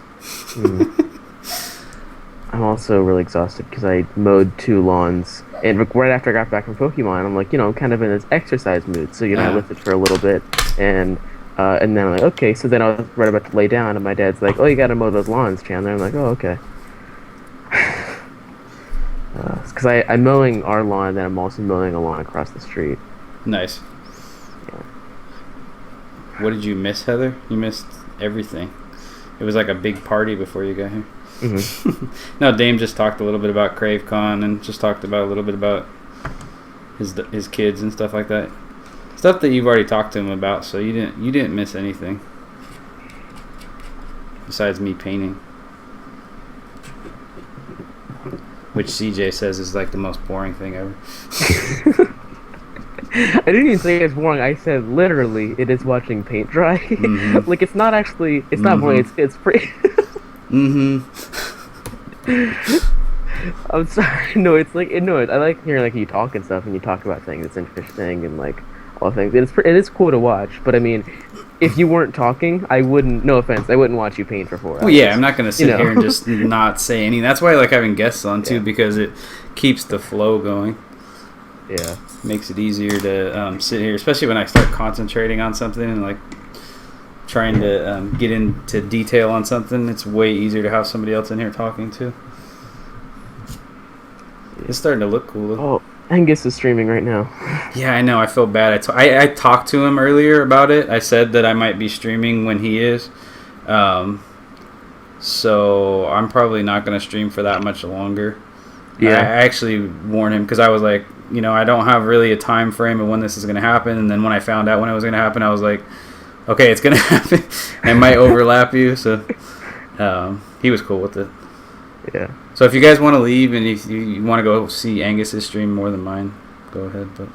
I'm also really exhausted because I mowed 2 lawns, and right after I got back from Pokemon, I'm like, I'm kind of in this exercise mood. So I lifted for a little bit, and then I'm like, okay. So then I was right about to lay down, and my dad's like, oh, you got to mow those lawns, Chandler. I'm like, oh, okay. Because I'm mowing our lawn, and then I'm also mowing a lawn across the street. Nice. Yeah. What did you miss, Heather? You missed everything. It was like a big party before you got here. Mm-hmm. No, Daym just talked a little bit about Crave Con and just talked about a little bit about his kids and stuff like that. Stuff that you've already talked to him about, so you didn't miss anything. Besides me painting. Which CJ says is like the most boring thing ever. I didn't even say it's boring. I said literally, it is watching paint dry. Mm-hmm. Like, it's not actually, it's not boring. It's pretty. I'm sorry. No, it's like I like hearing like you talk and stuff, and you talk about things that's interesting and like all things. It is cool to watch. But I mean, if you weren't talking, I wouldn't. No offense, I wouldn't watch you paint for 4 hours. Well, yeah, I'm not gonna sit here and just not say anything. That's why I like having guests on too, because it keeps the flow going. Yeah, makes it easier to sit here, especially when I start concentrating on something and like trying to get into detail on something. It's way easier to have somebody else in here talking too. It's starting to look cool. Oh, Angus is streaming right now. Yeah, I know. I feel bad. I talked to him earlier about it. I said that I might be streaming when he is. So I'm probably not going to stream for that much longer. Yeah. I actually warned him because I was like, I don't have really a time frame of when this is going to happen. And then when I found out when it was going to happen, I was like, okay, it's going to happen. I might overlap you. So he was cool with it. Yeah. So if you guys want to leave and if you want to go see Angus's stream more than mine, go ahead. But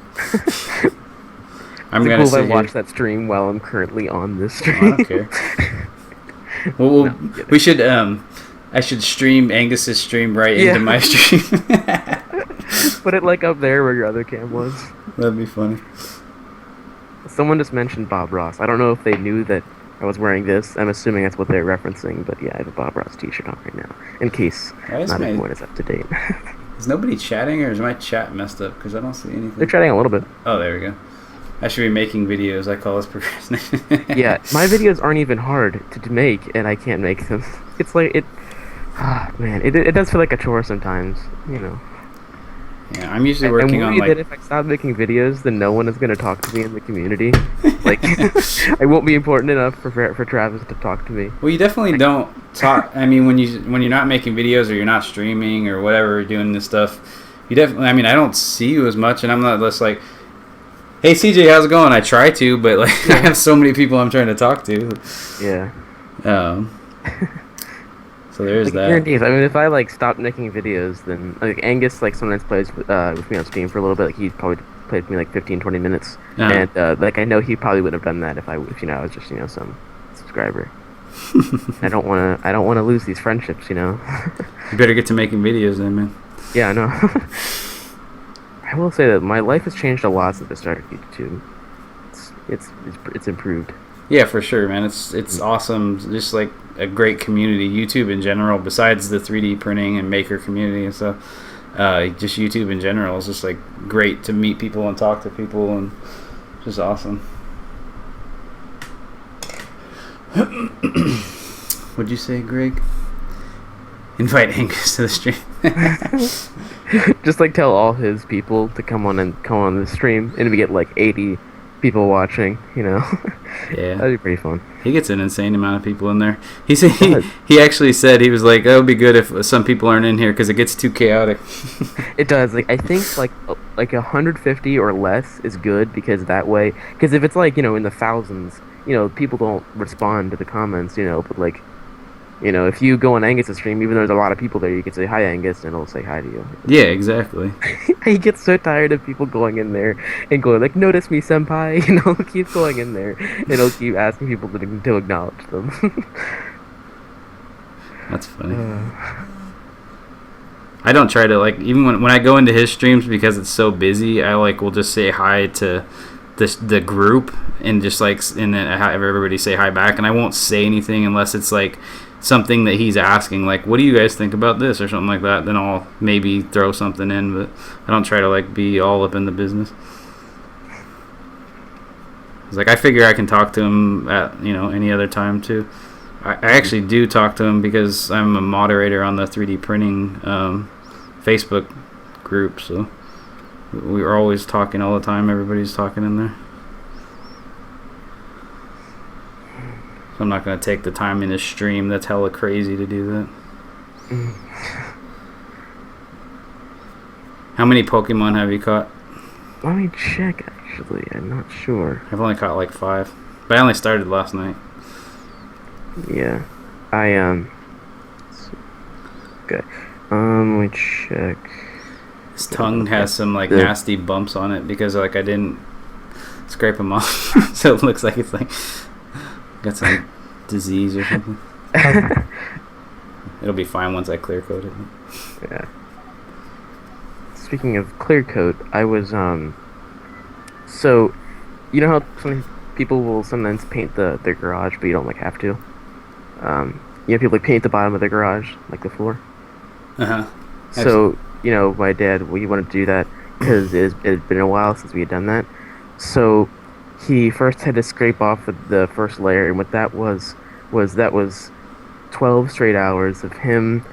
I'm going to watch that stream while I'm currently on this stream. I don't care. Well, we should. I should stream Angus's stream into my stream. Put it like up there where your other cam was. That'd be funny. Someone just mentioned Bob Ross. I don't know if they knew that I was wearing this. I'm assuming that's what they're referencing, but yeah, I have a Bob Ross t-shirt on right now, in case not everyone is up to date. Is nobody chatting, or is my chat messed up? Because I don't see anything. They're chatting a little bit. Oh, there we go. I should be making videos. I call this procrastination. Yeah, my videos aren't even hard to make, and I can't make them. It's like, it does feel like a chore sometimes, Yeah, I'm usually working on that if I stop making videos, then no one is going to talk to me in the community. Like, I won't be important enough for Travis to talk to me. Well, you definitely don't talk. I mean, when you're not making videos or you're not streaming or whatever, doing this stuff, you definitely. I mean, I don't see you as much, and I'm not just like, "Hey, CJ, how's it going?" I try to, but like, I have so many people I'm trying to talk to. Yeah. So there's like, that. Guarantees. I mean, if I like stopped making videos, then like Angus like sometimes plays with me on Steam for a little bit. Like he probably played with me like 15-20 minutes, and like I know he probably would have done that if I was just some subscriber. I don't want to lose these friendships, You better get to making videos then, man. Yeah, I know. I will say that my life has changed a lot since I started YouTube. It's improved. Yeah, for sure, man. It's awesome. Just like a great community. YouTube in general, besides the 3D printing and maker community and stuff, just YouTube in general is just like great to meet people and talk to people, and just awesome. What'd you say, Greg? Invite Angus to the stream. Just like tell all his people to come on the stream, and we get like 80 people watching. Yeah, that'd be pretty fun. He gets an insane amount of people in there. He said he actually said he was like, "That would be good if some people aren't in here because it gets too chaotic." It does. Like I think like 150 or less is good, because that way, because if it's like in the thousands, people don't respond to the comments. But like, if you go on Angus's stream, even though there's a lot of people there, you can say hi Angus, and it'll say hi to you. Yeah, exactly. He gets so tired of people going in there and going like, "Notice me, senpai." Keep going in there, and he'll keep asking people to acknowledge them. That's funny. I don't try to like, even when I go into his streams, because it's so busy, I will just say hi to the group and just and then have everybody say hi back, and I won't say anything unless it's like something that he's asking, like, what do you guys think about this or something like that. Then I'll maybe throw something in, but I don't try to be all up in the business. It's like I figure I can talk to him at any other time too. I actually do talk to him because I'm a moderator on the 3D printing Facebook group, so we're always talking all the time. Everybody's talking in there. So I'm not going to take the time in his stream. That's hella crazy to do that. How many Pokemon have you caught? Let me check, actually. I'm not sure. I've only caught 5. But I only started last night. Yeah. Okay. Let me check. His tongue has some nasty bumps on it because I didn't scrape them off. So it looks like it's got some disease or something. It'll be fine once I clear coat it. Yeah. Speaking of clear coat, I was so how some people will sometimes paint their garage, but you don't have to. People paint the bottom of their garage, the floor. So my dad, he wanted to do that because it had been a while since we had done that. So he first had to scrape off the first layer, and what that was 12 straight hours of him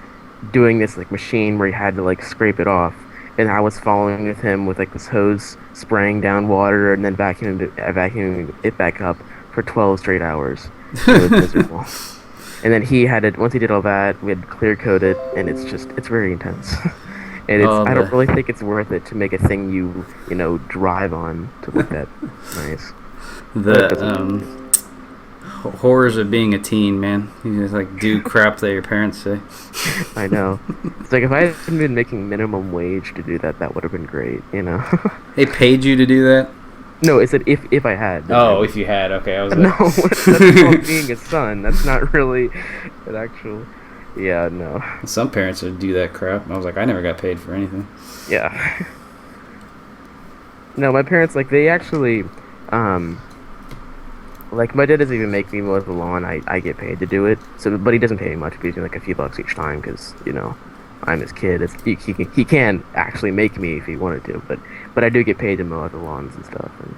doing this machine where he had to scrape it off, and I was following with him with this hose spraying down water and then vacuuming it back up for 12 straight hours. It was miserable. And then he had it, once he did all that, we had clear coated, and it's very intense. And I don't really think it's worth it to make a thing you drive on to look that nice. The horrors of being a teen, man. You just do crap that your parents say. I know. It's if I hadn't been making minimum wage to do that, that would have been great, They paid you to do that? No, it said if I had. Oh, if you had, okay. I was no, that's called being a son. That's not really an actual. Yeah, no. Some parents would do that crap. I was I never got paid for anything. Yeah. No, my parents they actually, my dad doesn't even make me mow the lawn. I get paid to do it. So, but he doesn't pay me much. He's a few bucks each time because I'm his kid. He can actually make me if he wanted to, but I do get paid to mow the lawns and stuff, and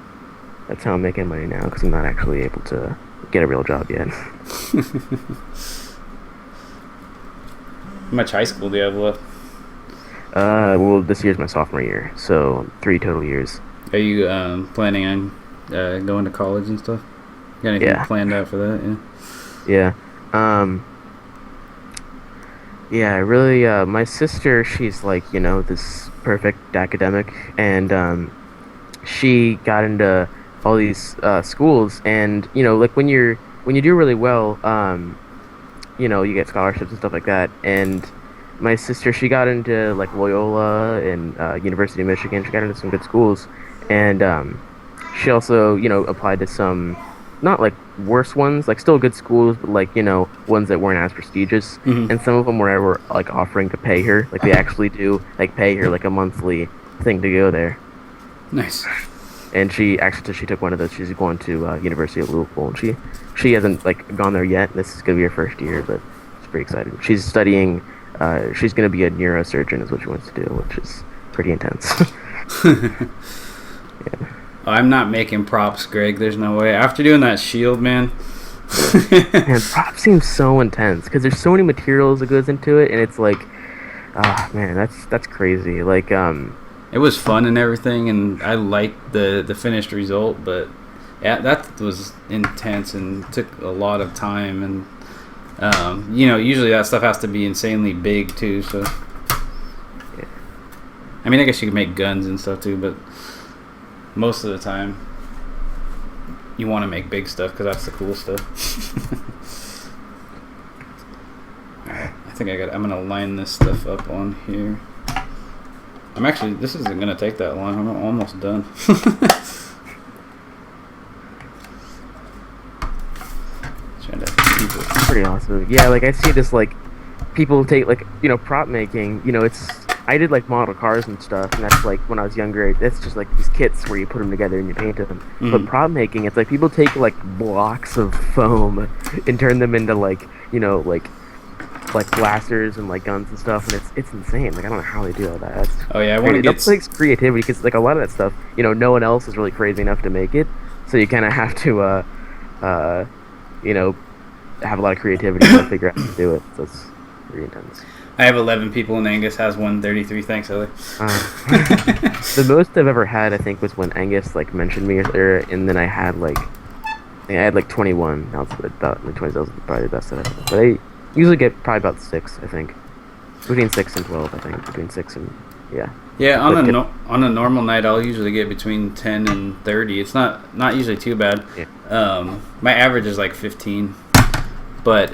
that's how I'm making money now because I'm not actually able to get a real job yet. How much high school do you have left? Well, this year's my sophomore year, so 3 total years. Are you planning on going to college and stuff? Got anything Yeah. planned out for that? Yeah. Yeah. Yeah, really, my sister, she's like, this perfect academic, and she got into all these schools, and like when you do really well, you get scholarships and stuff like that. And my sister, she got into like Loyola and University of Michigan. She got into some good schools, and she also, applied to some not like worse ones, like still good schools, but like ones that weren't as prestigious. Mhm. And some of them were like offering to pay her, like they actually do like pay her like a monthly thing to go there. Nice. And she took one of those. She's going to University of Louisville, and she hasn't like gone there yet. This is gonna be her first year, but she's pretty excited. She's studying. She's gonna be a neurosurgeon, is what she wants to do, which is pretty intense. Yeah. I'm not making props, Greg. There's no way. After doing that shield, man. Man, prop seems so intense because there's so many materials that goes into it, and it's like, man, that's crazy. Like, It was fun and everything, and I liked the finished result, but yeah, that was intense and took a lot of time. And usually that stuff has to be insanely big too. So, Yeah. I mean, I guess you could make guns and stuff too, but most of the time, you want to make big stuff because that's the cool stuff. Alright, I think I'm gonna line this stuff up on here. This isn't gonna take that long. I'm almost done. Trying to keep it. pretty awesome. Yeah, like I see this like people take like prop making. I did like model cars and stuff, and that's like when I was younger. That's just like these kits where you put them together and you paint them. But prop making, it's like people take like blocks of foam and turn them into like blasters and like guns and stuff, and it's insane. Like I don't know how they do all that. Oh yeah, I want to get. That takes creativity because like a lot of that stuff, no one else is really crazy enough to make it. So you kind of have to, have a lot of creativity to figure out how to do it. So it's pretty intense. I have 11 people, and Angus has 133. Thanks, Ellie. The most I've ever had, I think, was when Angus like mentioned me earlier, and then I had like 21. Now it's about like 20. That was probably the best that I've had. But I usually get probably about 6, I think, between 6 and 12. I think between 6 and yeah. Yeah, on a normal night, I'll usually get between 10 and 30. It's not usually too bad. Yeah. My average is like 15. But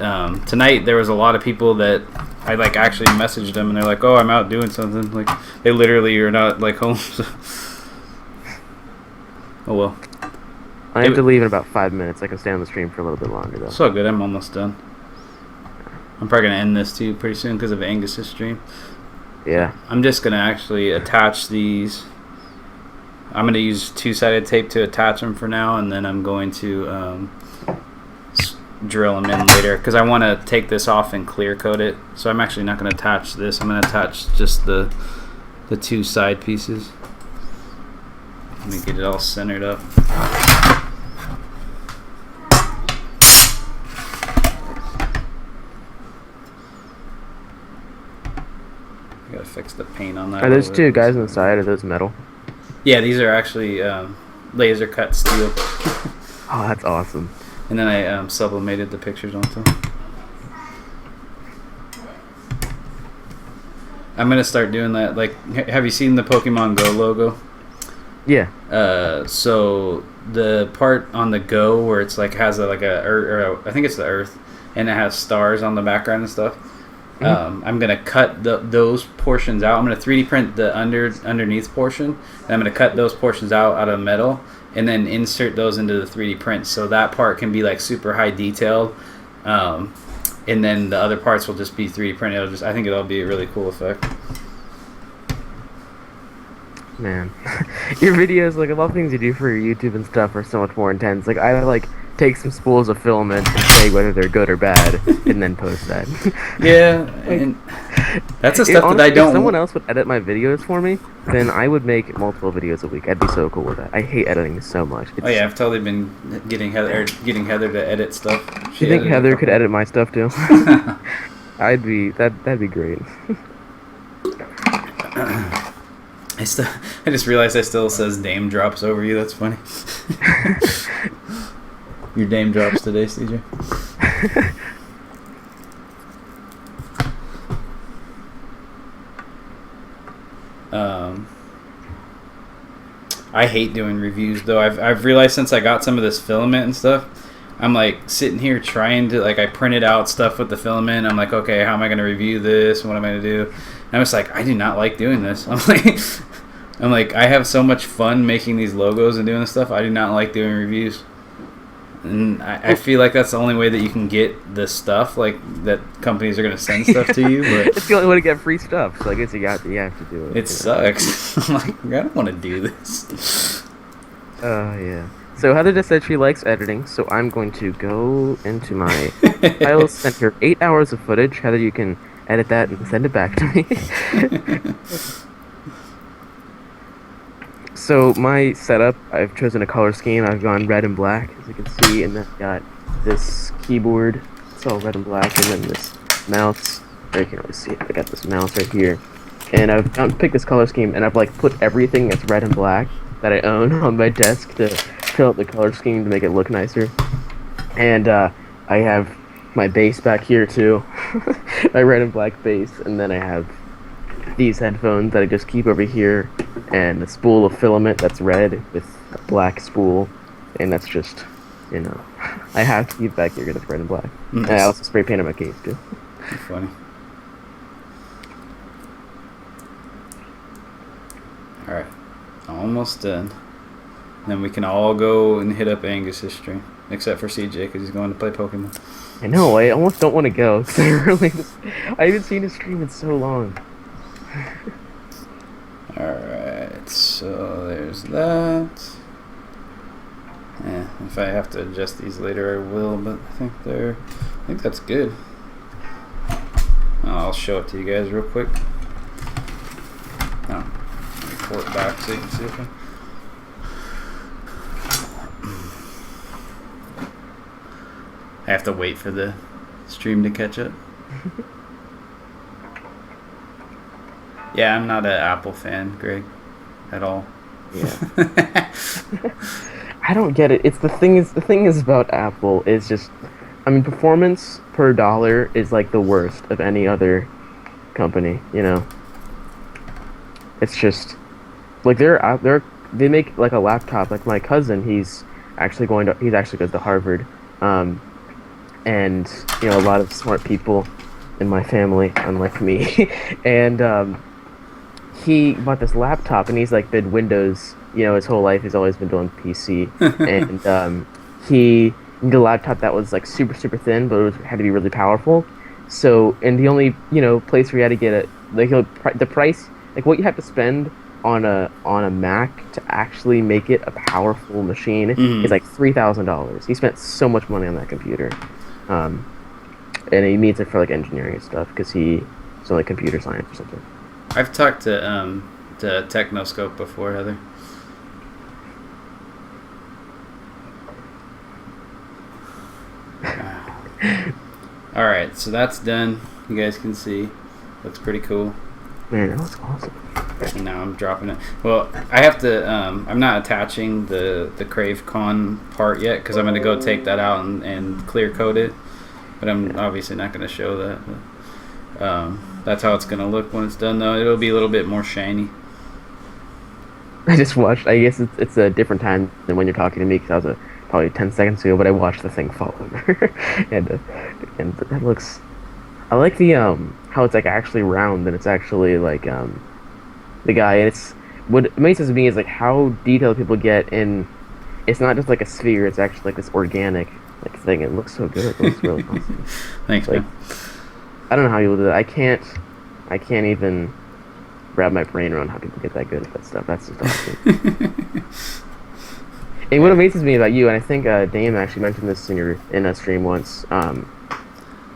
tonight there was a lot of people that I like actually messaged them, and they're like, "Oh, I'm out doing something." Like they literally are not like home. So. Oh well. I have to leave in about 5 minutes. I can stay on the stream for a little bit longer though. So good. I'm almost done. I'm probably gonna end this too pretty soon because of Angus's stream. Yeah. I'm just gonna actually attach these. I'm gonna use 2-sided tape to attach them for now, and then I'm going to drill them in later because I want to take this off and clear coat it. So I'm actually not going to attach this. I'm going to attach just the 2 side pieces. Let me get it all centered up. I gotta fix the paint on that. Are those 2 guys on the side? Are those metal? Yeah, these are actually laser cut steel. Oh, that's awesome. And then I sublimated the pictures onto. I'm gonna start doing that. Like, have you seen the Pokemon Go logo? Yeah. So the part on the Go where it's like has I think it's the Earth, and it has stars on the background and stuff. I'm gonna cut those portions out. I'm gonna 3D print the underneath portion, and I'm gonna cut those portions out of metal, and then insert those into the 3D print. So that part can be like super high detailed, and then the other parts will just be 3D printed. I think it'll be a really cool effect. Man, your videos, like a lot of things you do for your YouTube and stuff, are so much more intense. Like I like take some spools of filament and say whether they're good or bad, and then post that. Yeah, and that's the stuff honestly, that I don't. If someone else would edit my videos for me, then I would make multiple videos a week. I'd be so cool with that. I hate editing so much. Oh yeah, I've totally been getting Heather to edit stuff. Do you think Heather could edit my stuff too? That'd be great. I still, I just realized I still says Daym Drops over you. That's funny. Your Daym Drops today, CJ. I hate doing reviews though. I've realized since I got some of this filament and stuff, I'm like sitting here trying to I printed out stuff with the filament. I'm like, okay, how am I going to review this? What am I going to do? And I'm just like, I do not like doing this. I'm like, I have so much fun making these logos and doing this stuff. I do not like doing reviews. And I feel like that's the only way that you can get the stuff, that companies are going to send stuff to you. But it's the only way to get free stuff, so I guess you have to do it. It sucks. I'm like, I don't want to do this. Yeah. So Heather just said she likes editing, so I'm going to go into my files, send her 8 hours of footage. Heather, you can edit that and send it back to me. So my setup, I've chosen a color scheme. I've gone red and black, as you can see, and I've got this keyboard. It's all red and black, and then this mouse. I can't really see it. I got this mouse right here, and I've picked this color scheme, and I've put everything that's red and black that I own on my desk to fill out the color scheme to make it look nicer. And I have my bass back here too, my red and black bass, and then I have these headphones that I just keep over here, and a spool of filament that's red with a black spool, and that's just, I have to keep back here because it's red and black. Nice. And I also spray painted my case too. That's funny. Alright, almost done. Then we can all go and hit up Angus's stream, except for CJ because he's going to play Pokemon. I know, I almost don't want to go, because I haven't seen his stream in so long. Alright, so there's that. Yeah, if I have to adjust these later, I will, but I think that's good. I'll show it to you guys real quick. Oh, pull it back so you can see it. I have to wait for the stream to catch up. Yeah, I'm not an Apple fan, Greg, at all. Yeah. I don't get it. The thing is about Apple is just, performance per dollar is the worst of any other company. It's just they make a laptop. My cousin, he actually goes to Harvard, and a lot of smart people in my family, unlike me, and he bought this laptop, and he's been Windows, his whole life. He's always been doing PC, and he needed a laptop that was super super thin, but had to be really powerful. So, and the only place where you had to get it, the price, what you have to spend on a Mac to actually make it a powerful machine is $3,000. He spent so much money on that computer, and he needs it for engineering and stuff because he's only computer science or something. I've talked to Technoscope before, Heather. Alright, so that's done. You guys can see. Looks pretty cool. Man, that looks awesome. And now I'm dropping it. Well, I have to, I'm not attaching the Crave Con part yet because I'm going to go take that out and clear coat it. But I'm obviously not going to show that. But, that's how it's going to look when it's done, though. It'll be a little bit more shiny. I just watched, I guess it's a different time than when you're talking to me because I was probably 10 seconds ago, but I watched the thing fall over. and that looks, I like the, how it's actually round and it's actually the guy, and what amazes me is how detailed people get in, it's not just a sphere, it's actually this organic thing. It looks so good. It looks really awesome. Thanks, man. I don't know how people do that. I can't even wrap my brain around how people get that good at that stuff. That's just awesome. And what amazes me about you, and I think Daym actually mentioned this in a stream once, or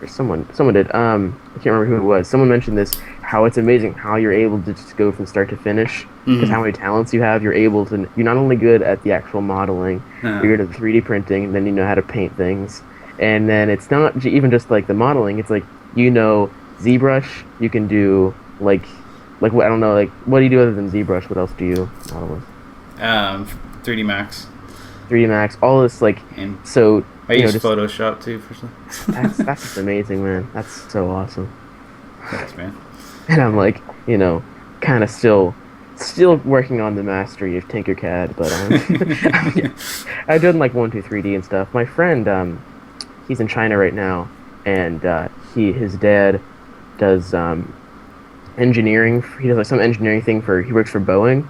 someone did. I can't remember who it was. Someone mentioned this, how it's amazing how you're able to just go from start to finish, because how many talents you have. You're not only good at the actual modeling, you're good at 3D printing, and then you know how to paint things. And then it's not even just the modeling, it's ZBrush, you can do like what I don't know, like what do you do other than ZBrush? What else do you model with? 3D Max. 3D Max, all this like And so. I you know, use just, Photoshop too for some. that's just amazing, man. That's so awesome. Thanks, man. And I'm like, kind of still working on the mastery of Tinkercad, but I've done like 123D and stuff. My friend, he's in China right now, and his dad does engineering. He does like some engineering thing he works for Boeing,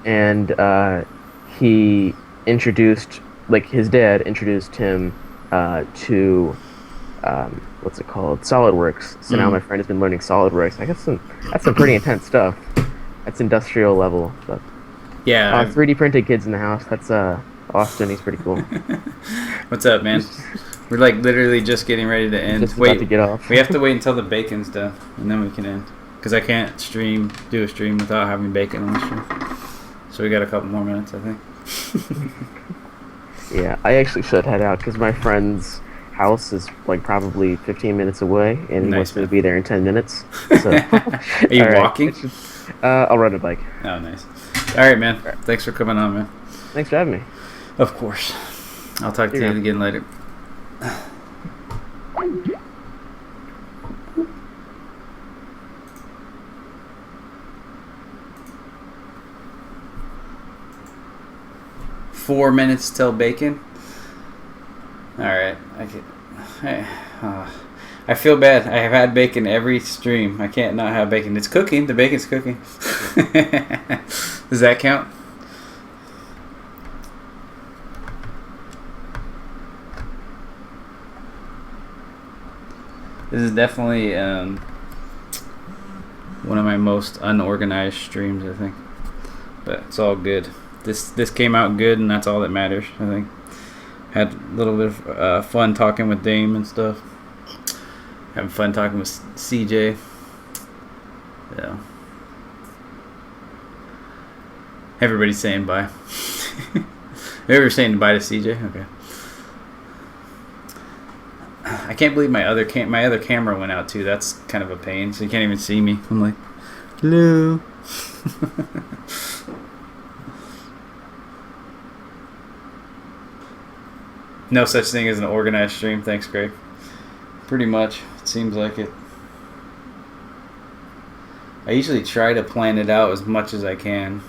and he introduced like his dad introduced him to what's it called, SolidWorks. So now my friend has been learning SolidWorks. I guess that's some pretty intense stuff. That's industrial level stuff. Yeah. 3D printed kids in the house. That's Austin. He's pretty cool. What's up, man? We're like literally just getting ready to end. Just about to get off. We have to wait until the bacon's done, and then we can end. Because I can't do a stream without having bacon on the stream. So we got a couple more minutes, I think. Yeah, I actually should head out because my friend's house is like probably 15 minutes away, and he wants me to be there in 10 minutes. So, are you walking? I'll ride a bike. Oh, nice. All right, man. Thanks for coming on, man. Thanks for having me. Of course. I'll talk to you again later. Four minutes till bacon. All right, I feel bad. I have had bacon every stream. I can't not have bacon. It's cooking. The bacon's cooking. Does that count? This is definitely one of my most unorganized streams, I think. But it's all good. This came out good, and that's all that matters, I think. Had a little bit of fun talking with Daym and stuff. Having fun talking with CJ. Yeah. Everybody's saying bye. Everybody's saying bye to CJ? Okay. I can't believe my other camera went out too. That's kind of a pain. So you can't even see me. I'm like, hello. No such thing as an organized stream. Thanks, Greg. Pretty much. It seems like it. I usually try to plan it out as much as I can.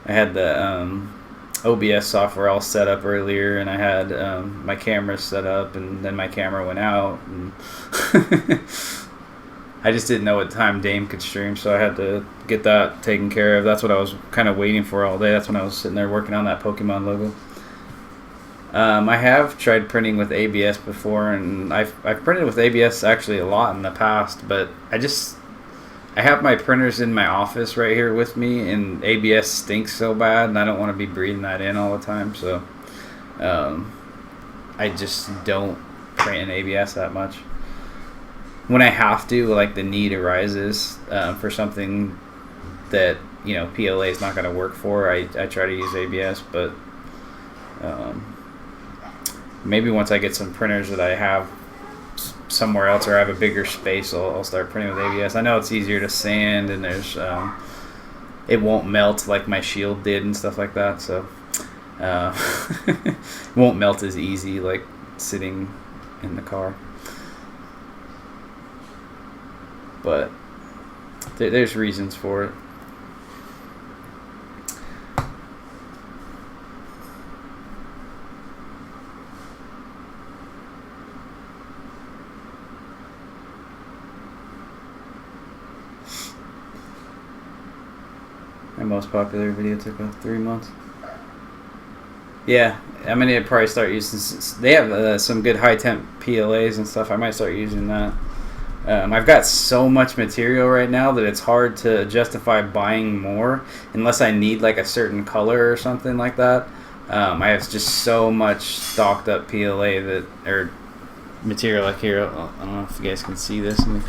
I had the OBS software all set up earlier, and I had my camera set up, and then my camera went out. And I just didn't know what time Daym could stream, so I had to get that taken care of. That's what I was kind of waiting for all day. That's when I was sitting there working on that Pokemon logo. I have tried printing with ABS before, and I've printed with ABS actually a lot in the past, but I have my printers in my office right here with me, and ABS stinks so bad, and I don't want to be breathing that in all the time, so I just don't print in ABS that much. When I have to, like the need arises for something that, PLA is not going to work for, I try to use ABS, but maybe once I get some printers that I have somewhere else, or I have a bigger space, I'll start printing with ABS. I know it's easier to sand, and there's it won't melt like my Shield did and stuff like that, so it won't melt as easy like sitting in the car. But there's reasons for it. My most popular video took about 3 months. Yeah, I'm gonna probably start using. They have some good high temp PLAs and stuff. I might start using that. I've got so much material right now that it's hard to justify buying more unless I need like a certain color or something like that. I have just so much stocked up PLA or material like here. I don't know if you guys can see this. Let me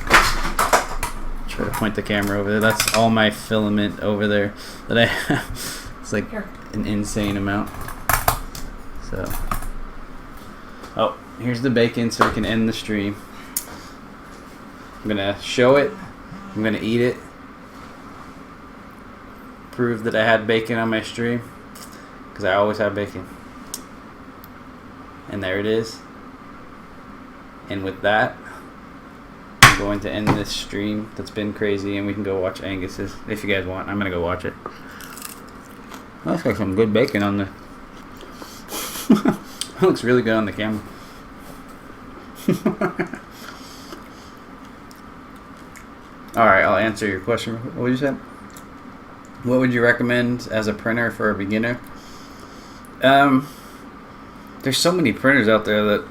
try to point the camera over there. That's all my filament over there that I have. It's like an insane amount. So, oh, here's the bacon so we can end the stream. I'm gonna show it, I'm gonna eat it, prove that I had bacon on my stream, because I always have bacon. And there it is. And with that, I'm going to end this stream that's been crazy, and we can go watch Angus's if you guys want. I'm going to go watch it. That's got some good bacon on there. It looks really good on the camera. Alright, I'll answer your question. What did you say? What would you recommend as a printer for a beginner? There's so many printers out there that...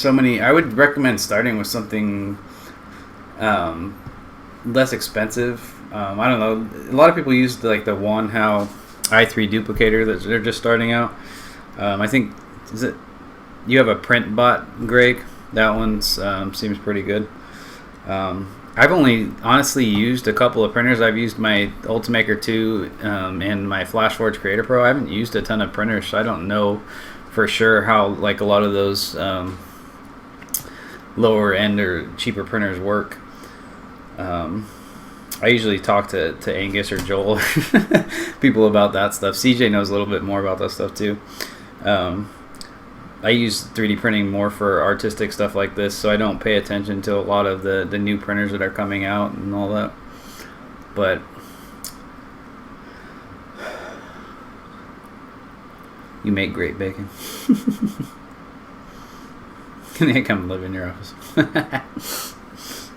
I would recommend starting with something less expensive. I don't know. A lot of people use the Wanhao i3 duplicator that they're just starting out. I think you have a print bot, Greg. That one seems pretty good. I've only honestly used a couple of printers. I've used my Ultimaker 2 and my FlashForge Creator Pro. I haven't used a ton of printers, so I don't know for sure how a lot of those lower end or cheaper printers work. I usually talk to Angus or Joel people about that stuff. CJ knows a little bit more about that stuff too. I use 3D printing more for artistic stuff like this, so I don't pay attention to a lot of the new printers that are coming out and all that. But you make great bacon. Can they come live in your office?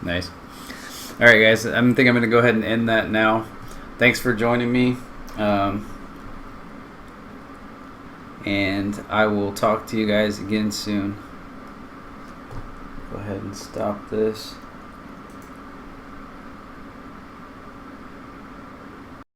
Nice. Alright guys, I think I'm going to go ahead and end that now. Thanks for joining me. And I will talk to you guys again soon. Go ahead and stop this.